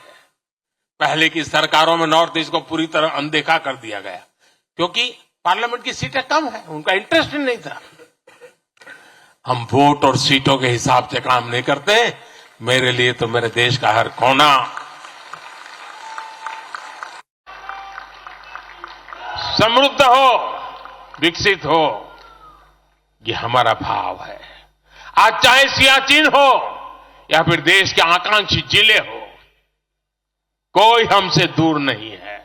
पहले की सरकारों में नॉर्थ ईस्ट को पूरी तरह अनदेखा कर दिया गया क्योंकि पार्लियामेंट की सीटें कम है, उनका इंटरेस्ट नहीं था। हम वोट और सीटों के हिसाब से काम नहीं करते। मेरे लिए तो मेरे देश का हर कोना समृद्ध हो, विकसित हो, ये हमारा भाव है। आज चाहे सियाचिन हो या फिर देश के आकांक्षी जिले हो, कोई हमसे दूर नहीं है।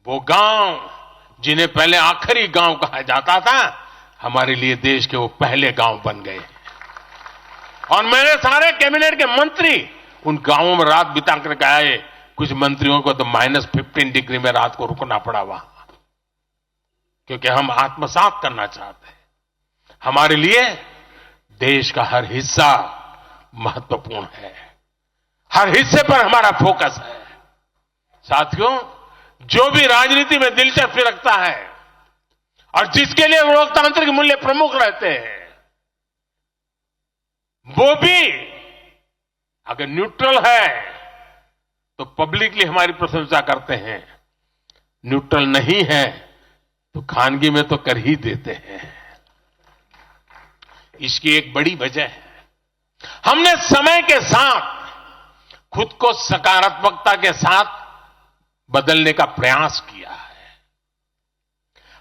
वो गांव जिन्हें पहले आखिरी गांव कहा जाता था, हमारे लिए देश के वो पहले गांव बन गए। और मेरे सारे कैबिनेट के मंत्री उन गांवों में रात बिता करके आए। कुछ मंत्रियों को तो -15 डिग्री में रात को रुकना पड़ा वहां, क्योंकि हम आत्मसात करना चाहते हैं। हमारे लिए देश का हर हिस्सा महत्वपूर्ण है, हर हिस्से पर हमारा फोकस है। साथियों, जो भी राजनीति में दिलचस्पी रखता है और जिसके लिए लोकतांत्रिक मूल्य प्रमुख रहते हैं, वो भी अगर न्यूट्रल है तो पब्लिकली हमारी प्रशंसा करते हैं, न्यूट्रल नहीं है तो खानगी में तो कर ही देते हैं। इसकी एक बड़ी वजह है, हमने समय के साथ खुद को सकारात्मकता के साथ बदलने का प्रयास किया है।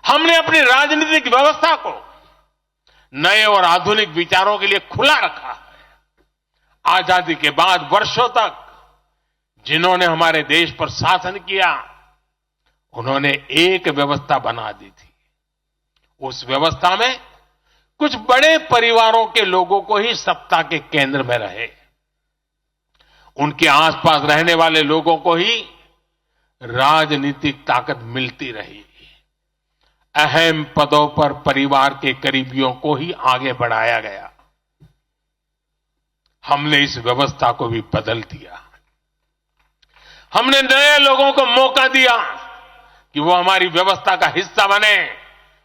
हमने अपनी राजनीतिक व्यवस्था को नए और आधुनिक विचारों के लिए खुला रखा है। आजादी के बाद वर्षों तक जिन्होंने हमारे देश पर शासन किया, उन्होंने एक व्यवस्था बना दी थी। उस व्यवस्था में कुछ बड़े परिवारों के लोगों को ही सत्ता के केंद्र में रहे, उनके आसपास रहने वाले लोगों को ही राजनीतिक ताकत मिलती रही। अहम पदों पर परिवार के करीबियों को ही आगे बढ़ाया गया। हमने इस व्यवस्था को भी बदल दिया। हमने नए लोगों को मौका दिया कि वो हमारी व्यवस्था का हिस्सा बने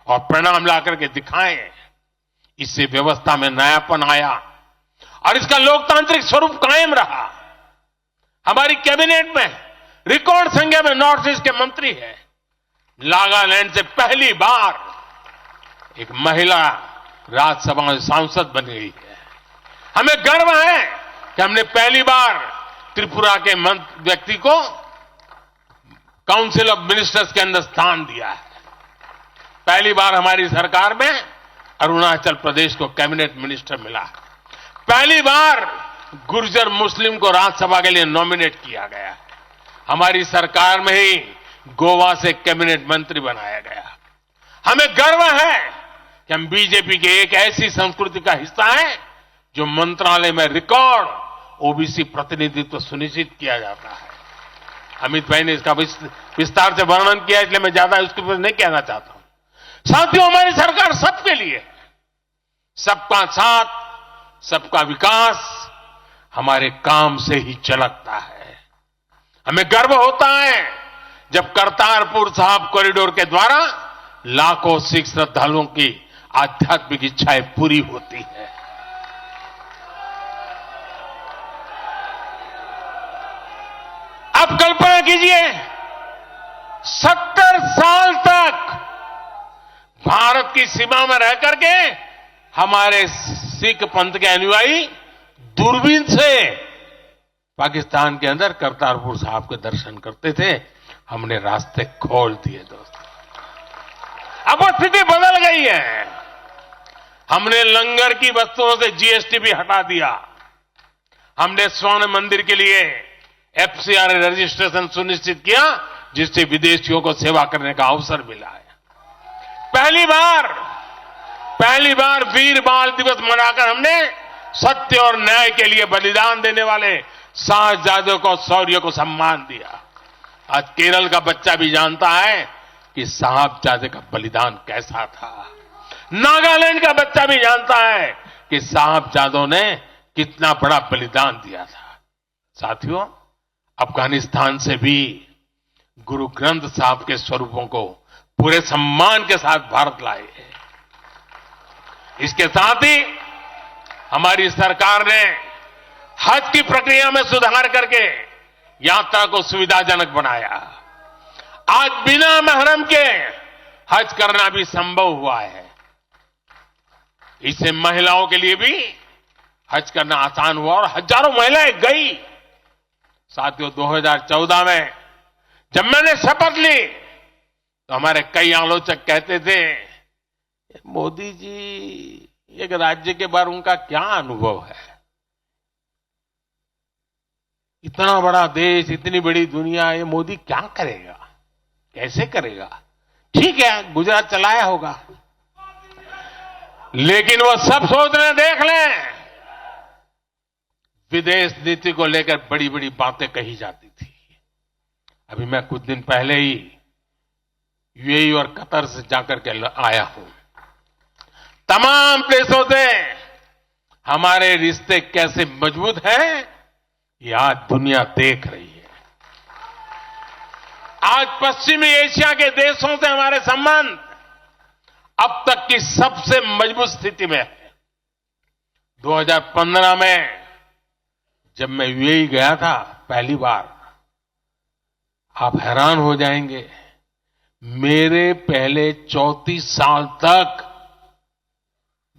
और परिणाम ला करके दिखाएं। इससे व्यवस्था में नयापन आया और इसका लोकतांत्रिक स्वरूप कायम रहा। हमारी कैबिनेट में रिकॉर्ड संख्या में नॉर्थ ईस्ट के मंत्री हैं। नागालैंड से पहली बार एक महिला राज्यसभा सांसद बन गई है। हमें गर्व है कि हमने पहली बार त्रिपुरा के व्यक्ति को काउंसिल ऑफ मिनिस्टर्स के अंदर स्थान दिया है। पहली बार हमारी सरकार में अरुणाचल प्रदेश को कैबिनेट मिनिस्टर मिला। पहली बार गुर्जर मुस्लिम को राज्यसभा के लिए नॉमिनेट किया गया। हमारी सरकार में ही गोवा से कैबिनेट मंत्री बनाया गया। हमें गर्व है कि हम बीजेपी के एक ऐसी संस्कृति का हिस्सा है जो मंत्रालय में रिकॉर्ड ओबीसी प्रतिनिधित्व सुनिश्चित किया जाता है। अमित भाई ने इसका विस्तार से वर्णन किया, इसलिए मैं ज्यादा उसके ऊपर नहीं कहना चाहता हूं। साथियों, हमारी सरकार सबके लिए है। सबका साथ, सबका विकास हमारे काम से ही झलकता है। हमें गर्व होता है जब करतारपुर साहिब कॉरिडोर के द्वारा लाखों सिख श्रद्धालुओं की आध्यात्मिक इच्छाएं पूरी होती है। अब कल्पना कीजिए, 70 साल तक भारत की सीमा में रह करके हमारे सिख पंथ के अनुयायी दूरबीन से पाकिस्तान के अंदर करतारपुर साहिब के दर्शन करते थे। हमने रास्ते खोल दिए दोस्तों। अब वो स्थिति बदल गई है। हमने लंगर की वस्तुओं से जीएसटी भी हटा दिया। हमने स्वर्ण मंदिर के लिए एफसीआर रजिस्ट्रेशन सुनिश्चित किया, जिससे विदेशियों को सेवा करने का अवसर मिला है। पहली बार वीर बाल दिवस मनाकर हमने सत्य और न्याय के लिए बलिदान देने वाले साहसजादों को, शौर्य को सम्मान दिया। आज केरल का बच्चा भी जानता है कि साहबजादे का बलिदान कैसा था। नागालैंड का बच्चा भी जानता है कि साहबजादों ने कितना बड़ा बलिदान दिया था। साथियों, अफगानिस्तान से भी गुरु ग्रंथ साहब के स्वरूपों को पूरे सम्मान के साथ भारत लाए हैं। इसके साथ ही हमारी सरकार ने हज की प्रक्रिया में सुधार करके यात्रा को सुविधाजनक बनाया। आज बिना महरम के हज करना भी संभव हुआ है। इससे महिलाओं के लिए भी हज करना आसान हुआ और हजारों महिलाएं गई। साथियों, 2014 में जब मैंने शपथ ली तो हमारे कई आलोचक कहते थे, मोदी जी एक राज्य के बारे उनका क्या अनुभव है? इतना बड़ा देश, इतनी बड़ी दुनिया, ये मोदी क्या करेगा, कैसे करेगा? ठीक है, गुजरात चलाया होगा, लेकिन वो सब सोच रहे, देख लें, विदेश नीति को लेकर बड़ी बड़ी बातें कही जाती थी। अभी मैं कुछ दिन पहले ही यूएई और कतर से जाकर के आया हूं। तमाम देशों से हमारे रिश्ते कैसे मजबूत हैं, ये आज दुनिया देख रही है। आज पश्चिमी एशिया के देशों से हमारे संबंध अब तक की सबसे मजबूत स्थिति में है। 2015 में जब मैं यूएई गया था पहली बार, आप हैरान हो जाएंगे, मेरे पहले 34 साल तक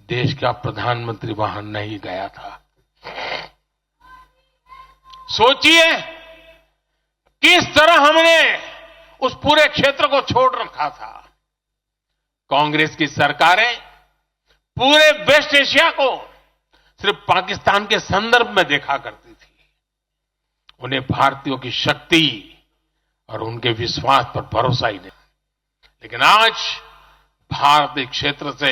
देश का प्रधानमंत्री वहां नहीं गया था। सोचिए किस तरह हमने उस पूरे क्षेत्र को छोड़ रखा था। कांग्रेस की सरकारें पूरे वेस्ट एशिया को सिर्फ पाकिस्तान के संदर्भ में देखा करती थी। उन्हें भारतीयों की शक्ति और उनके विश्वास पर भरोसा ही नहीं। लेकिन आज भारत इस क्षेत्र से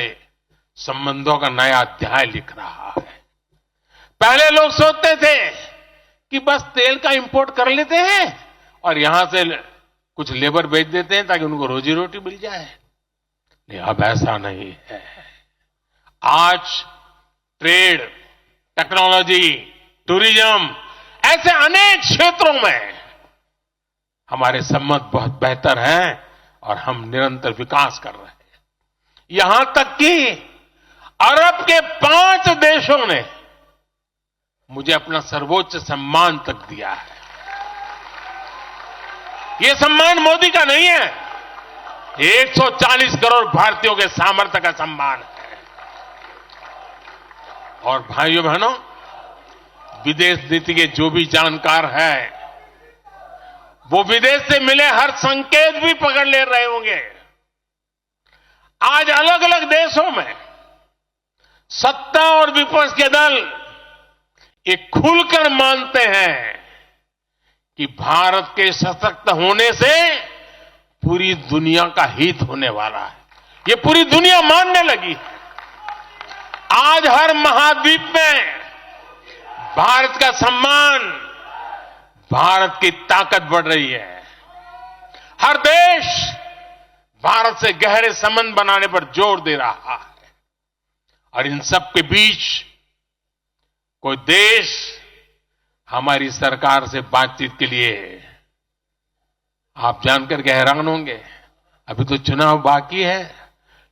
संबंधों का नया अध्याय लिख रहा है। पहले लोग सोचते थे कि बस तेल का इंपोर्ट कर लेते हैं और यहां से कुछ लेबर बेच देते हैं ताकि उनको रोजी रोटी मिल जाए। नहीं, अब ऐसा नहीं है। आज ट्रेड, टेक्नोलॉजी, टूरिज्म, ऐसे अनेक क्षेत्रों में हमारे संबंध बहुत बेहतर हैं और हम निरंतर विकास कर रहे हैं। यहां तक कि अरब के 5 देशों ने मुझे अपना सर्वोच्च सम्मान तक दिया है। यह सम्मान मोदी का नहीं है, 140 करोड़ भारतीयों के सामर्थ्य का सम्मान है। और भाइयों बहनों, विदेश नीति के जो भी जानकार हैं, वो विदेश से मिले हर संकेत भी पकड़ ले रहे होंगे। आज अलग अलग देशों में सत्ता और विपक्ष के दल ये खुलकर मानते हैं कि भारत के सशक्त होने से पूरी दुनिया का हित होने वाला है। ये पूरी दुनिया मानने लगी है। आज हर महाद्वीप में भारत का सम्मान, भारत की ताकत बढ़ रही है। हर देश भारत से गहरे संबंध बनाने पर जोर दे रहा है। और इन सब के बीच कोई देश हमारी सरकार से बातचीत के लिए, आप जानकर के हैरान होंगे, अभी तो चुनाव बाकी है,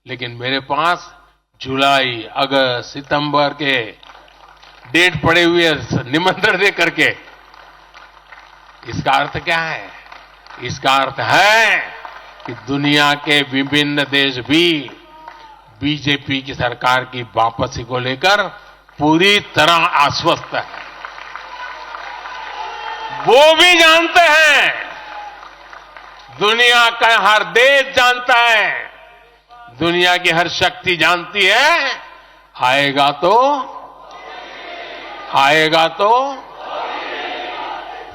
लेकिन मेरे पास जुलाई, अगस्त, सितंबर के डेट पड़े हुए निमंत्रण दे करके। इसका अर्थ क्या है? इसका अर्थ है कि दुनिया के विभिन्न देश भी बीजेपी की सरकार की वापसी को लेकर पूरी तरह आश्वस्त है। वो भी जानते हैं, दुनिया का हर देश जानता है, दुनिया की हर शक्ति जानती है, आएगा तो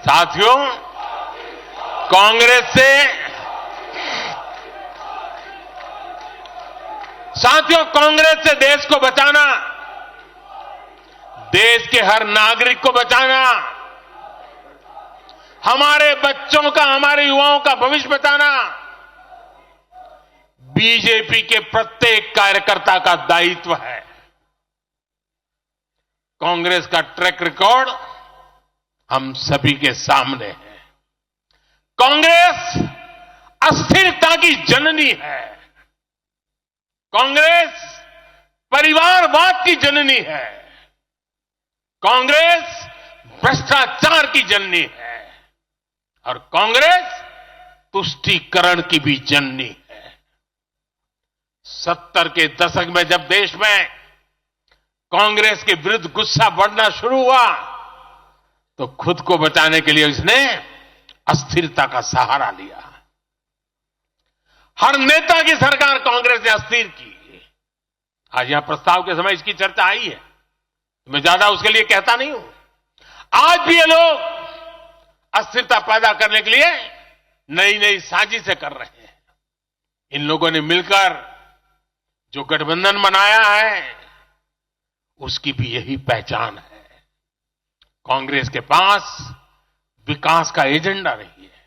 साथियों, कांग्रेस से देश को बचाना, देश के हर नागरिक को बचाना, हमारे बच्चों का, हमारे युवाओं का भविष्य बचाना बीजेपी के प्रत्येक कार्यकर्ता का दायित्व है। कांग्रेस का ट्रैक रिकॉर्ड हम सभी के सामने है। कांग्रेस अस्थिरता की जननी है। कांग्रेस परिवारवाद की जननी है। कांग्रेस भ्रष्टाचार की जननी है। और कांग्रेस तुष्टीकरण की भी जननी है। 70 के दशक में जब देश में कांग्रेस के विरुद्ध गुस्सा बढ़ना शुरू हुआ, तो खुद को बचाने के लिए इसने अस्थिरता का सहारा लिया। हर नेता की सरकार कांग्रेस ने अस्थिर की। आज यहां प्रस्ताव के समय इसकी चर्चा आई है, मैं ज्यादा उसके लिए कहता नहीं हूं। आज भी ये लोग अस्थिरता पैदा करने के लिए नई नई साजिशें कर रहे हैं। इन लोगों ने मिलकर जो गठबंधन बनाया है उसकी भी यही पहचान है। कांग्रेस के पास विकास का एजेंडा नहीं है,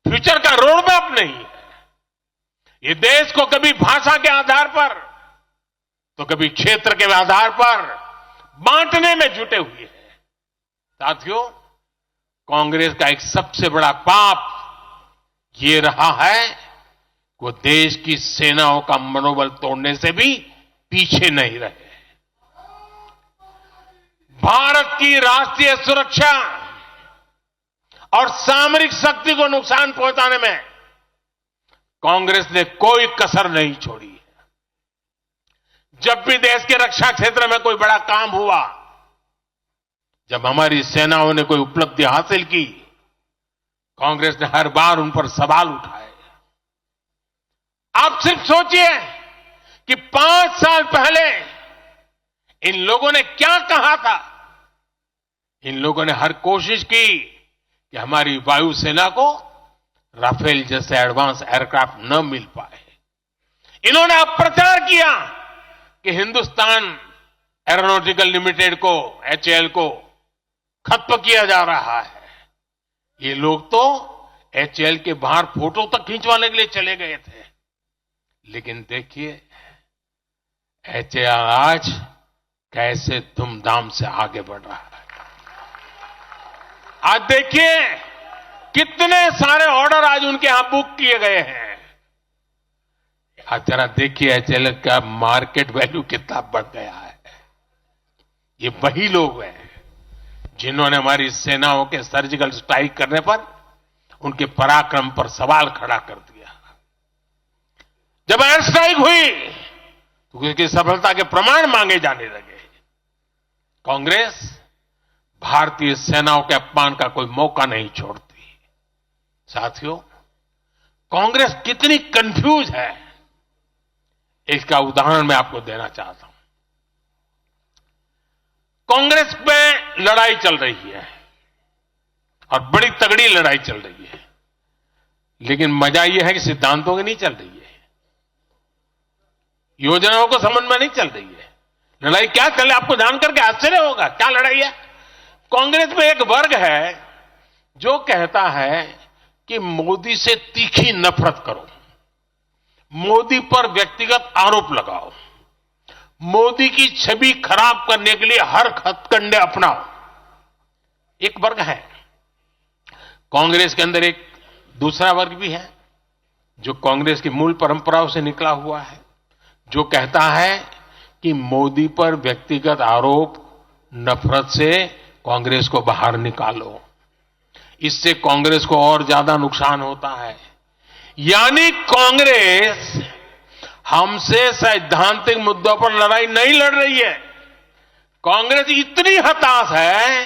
फ्यूचर का रोड मैप नहीं है। ये देश को कभी भाषा के आधार पर तो कभी क्षेत्र के आधार पर बांटने में जुटे हुए हैं। साथियों, कांग्रेस का एक सबसे बड़ा पाप ये रहा है कि वो देश की सेनाओं का मनोबल तोड़ने से भी पीछे नहीं रहे। भारत की राष्ट्रीय सुरक्षा और सामरिक शक्ति को नुकसान पहुंचाने में कांग्रेस ने कोई कसर नहीं छोड़ी है। जब भी देश के रक्षा क्षेत्र में कोई बड़ा काम हुआ, जब हमारी सेनाओं ने कोई उपलब्धि हासिल की, कांग्रेस ने हर बार उन पर सवाल उठाए। आप सिर्फ सोचिए कि 5 साल पहले इन लोगों ने क्या कहा था। इन लोगों ने हर कोशिश की कि हमारी वायुसेना को राफेल जैसे एडवांस एयरक्राफ्ट न मिल पाए। इन्होंने अप्रचार किया कि हिंदुस्तान एरोनॉटिकल लिमिटेड को, HAL को खत्म किया जा रहा है। ये लोग तो HAL के बाहर फोटो तक खींचवाने के लिए चले गए थे। लेकिन देखिए HAL आज कैसे धूमधाम से आगे बढ़ रहा है। आज देखिए कितने सारे ऑर्डर आज उनके यहां बुक किए गए हैं। आज जरा देखिए HAL का मार्केट वैल्यू कितना बढ़ गया है। ये वही लोग हैं जिन्होंने हमारी सेनाओं के सर्जिकल स्ट्राइक करने पर उनके पराक्रम पर सवाल खड़ा कर दिया। जब एयर स्ट्राइक हुई तो उसकी सफलता के प्रमाण मांगे जाने लगे। कांग्रेस भारतीय सेनाओं के अपमान का कोई मौका नहीं छोड़ती। साथियों, कांग्रेस कितनी कंफ्यूज है, इसका उदाहरण मैं आपको देना चाहता हूं। कांग्रेस में लड़ाई चल रही है और बड़ी तगड़ी लड़ाई चल रही है, लेकिन मजा यह है कि सिद्धांतों की नहीं चल रही है, योजनाओं को समझ में नहीं चल रही है। लड़ाई क्या चल रही है आपको जानकर के आश्चर्य होगा। क्या लड़ाई है? कांग्रेस में एक वर्ग है जो कहता है कि मोदी से तीखी नफरत करो, मोदी पर व्यक्तिगत आरोप लगाओ, मोदी की छवि खराब करने के लिए हर हथकंडे अपनाओ। एक वर्ग है। कांग्रेस के अंदर एक दूसरा वर्ग भी है जो कांग्रेस की मूल परंपराओं से निकला हुआ है, जो कहता है कि मोदी पर व्यक्तिगत आरोप, नफरत से कांग्रेस को बाहर निकालो, इससे कांग्रेस को और ज्यादा नुकसान होता है। यानी कांग्रेस हमसे सैद्धांतिक मुद्दों पर लड़ाई नहीं लड़ रही है। कांग्रेस इतनी हताश है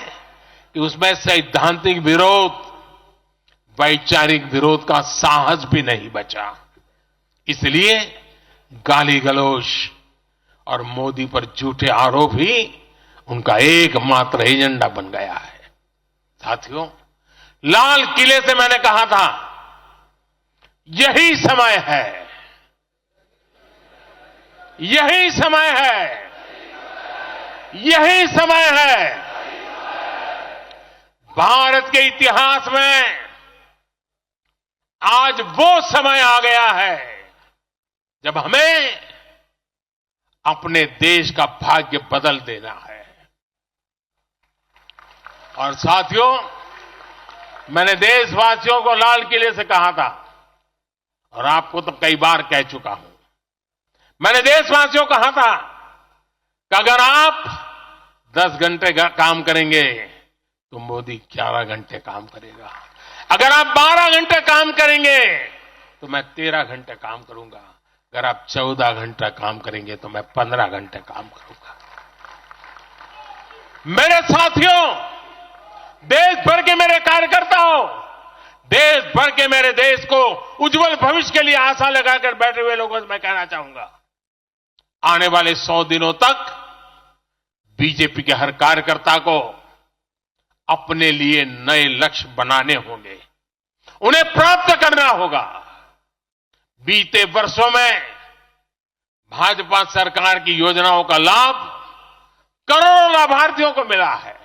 कि उसमें सैद्धांतिक विरोध, वैचारिक विरोध का साहस भी नहीं बचा। इसलिए गाली गलौज और मोदी पर झूठे आरोप ही उनका एकमात्र एजेंडा बन गया है। साथियों, लाल किले से मैंने कहा था यही समय है, यही समय है, यही समय है। भारत के इतिहास में आज वो समय आ गया है जब हमें अपने देश का भाग्य बदल देना है। और साथियों, मैंने देशवासियों को लाल किले से कहा था और आपको तो कई बार कह चुका हूं। मैंने देशवासियों को कहा था कि अगर आप 10 घंटे काम करेंगे तो मोदी 11 घंटे काम करेगा। अगर आप 12 घंटे काम करेंगे तो मैं 13 घंटे काम करूंगा। अगर आप 14 घंटा काम करेंगे तो मैं 15 घंटे काम करूंगा। मेरे साथियों, देश भर के मेरे कार्यकर्ताओं, देश भर के मेरे देश को उज्जवल भविष्य के लिए आशा लगाकर बैठे हुए लोगों से मैं कहना चाहूंगा, आने वाले 100 दिनों तक बीजेपी के हर कार्यकर्ता को अपने लिए नए लक्ष्य बनाने होंगे, उन्हें प्राप्त करना होगा। बीते वर्षों में भाजपा सरकार की योजनाओं का लाभ करोड़ों लाभार्थियों को मिला है।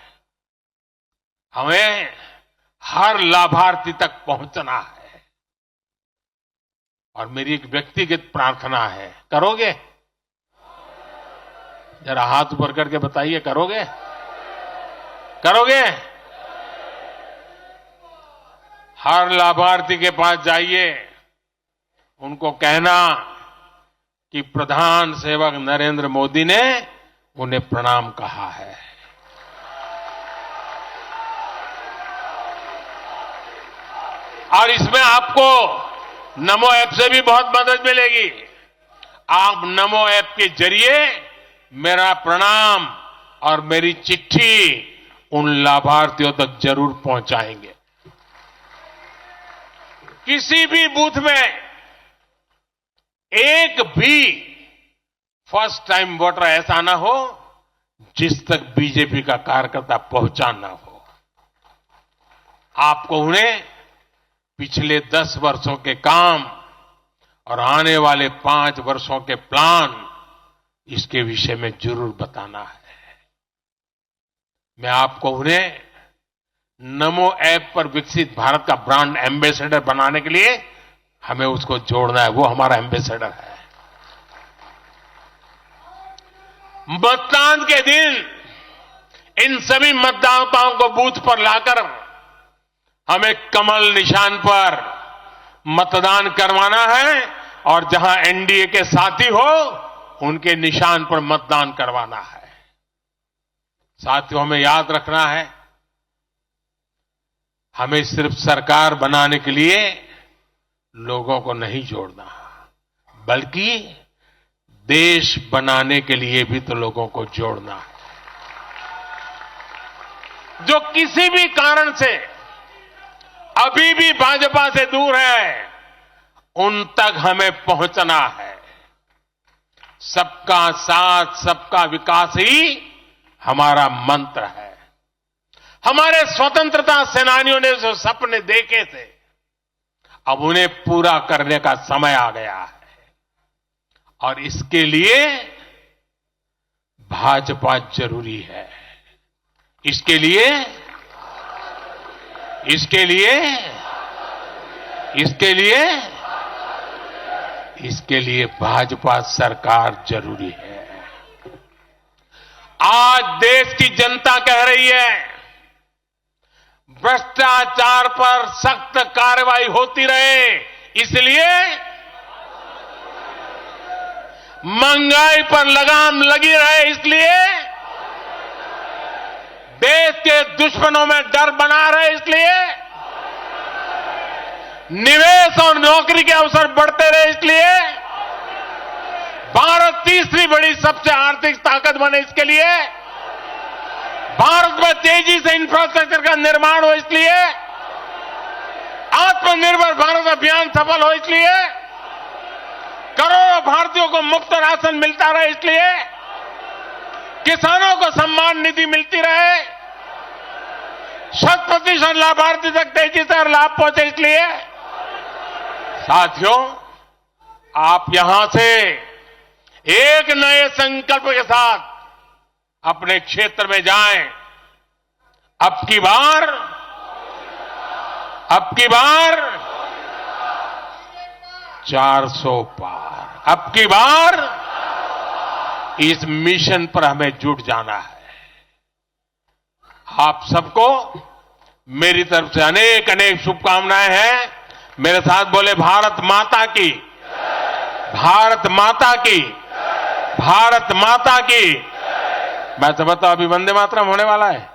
हमें हर लाभार्थी तक पहुंचना है। और मेरी एक व्यक्तिगत प्रार्थना है, करोगे? जरा हाथ ऊपर करके बताइए, करोगे? करोगे? हर लाभार्थी के पास जाइए, उनको कहना कि प्रधान सेवक नरेंद्र मोदी ने उन्हें प्रणाम कहा है। और इसमें आपको नमो ऐप से भी बहुत मदद मिलेगी। आप नमो ऐप के जरिए मेरा प्रणाम और मेरी चिट्ठी उन लाभार्थियों तक जरूर पहुंचाएंगे। किसी भी बूथ में एक भी फर्स्ट टाइम वोटर ऐसा ना हो जिस तक बीजेपी का कार्यकर्ता पहुंचा ना हो। आपको उन्हें पिछले 10 वर्षों के काम और आने वाले 5 वर्षों के प्लान, इसके विषय में जरूर बताना है। मैं आपको उन्हें नमो ऐप पर विकसित भारत का ब्रांड एम्बेसडर बनाने के लिए हमें उसको जोड़ना है। वो हमारा एम्बेसडर है। मतदान के दिन इन सभी मतदाताओं को बूथ पर लाकर हमें कमल निशान पर मतदान करवाना है और जहां एनडीए के साथी हो उनके निशान पर मतदान करवाना है। साथियों, हमें याद रखना है, हमें सिर्फ सरकार बनाने के लिए लोगों को नहीं जोड़ना, बल्कि देश बनाने के लिए भी तो लोगों को जोड़ना है। जो किसी भी कारण से अभी भी भाजपा से दूर है, उन तक हमें पहुंचना है। सबका साथ, सबका विकास ही हमारा मंत्र है। हमारे स्वतंत्रता सेनानियों ने जो सपने देखे थे, अब उन्हें पूरा करने का समय आ गया है। और इसके लिए भाजपा जरूरी है। इसके लिए भाजपा सरकार जरूरी है। आज देश की जनता कह रही है, भ्रष्टाचार पर सख्त कार्रवाई होती रहे, इसलिए महंगाई पर लगाम लगी रहे, इसलिए देश के दुश्मनों में डर बना रहे, इसलिए निवेश और नौकरी के अवसर बढ़ते रहे, इसलिए भारत तीसरी बड़ी सबसे आर्थिक ताकत बने, इसके लिए भारत में तेजी से इंफ्रास्ट्रक्चर का निर्माण हो, इसलिए आत्मनिर्भर भारत अभियान सफल हो, इसलिए करोड़ों भारतीयों को मुफ्त राशन मिलता रहे, इसलिए किसानों को सम्मान निधि मिलती रहे, 100% लाभार्थी तक तेजी से लाभ पहुंचे, इसलिए साथियों, आप यहां से एक नए संकल्प के साथ अपने क्षेत्र में जाएं। अब की बार 400 पार, अब की बार इस मिशन पर हमें जुट जाना है। आप सबको मेरी तरफ से अनेक अनेक शुभकामनाएं हैं। मेरे साथ बोले, भारत माता की, भारत माता की, भारत माता की। मैं समझता हूं अभी वंदे मातरम होने वाला है।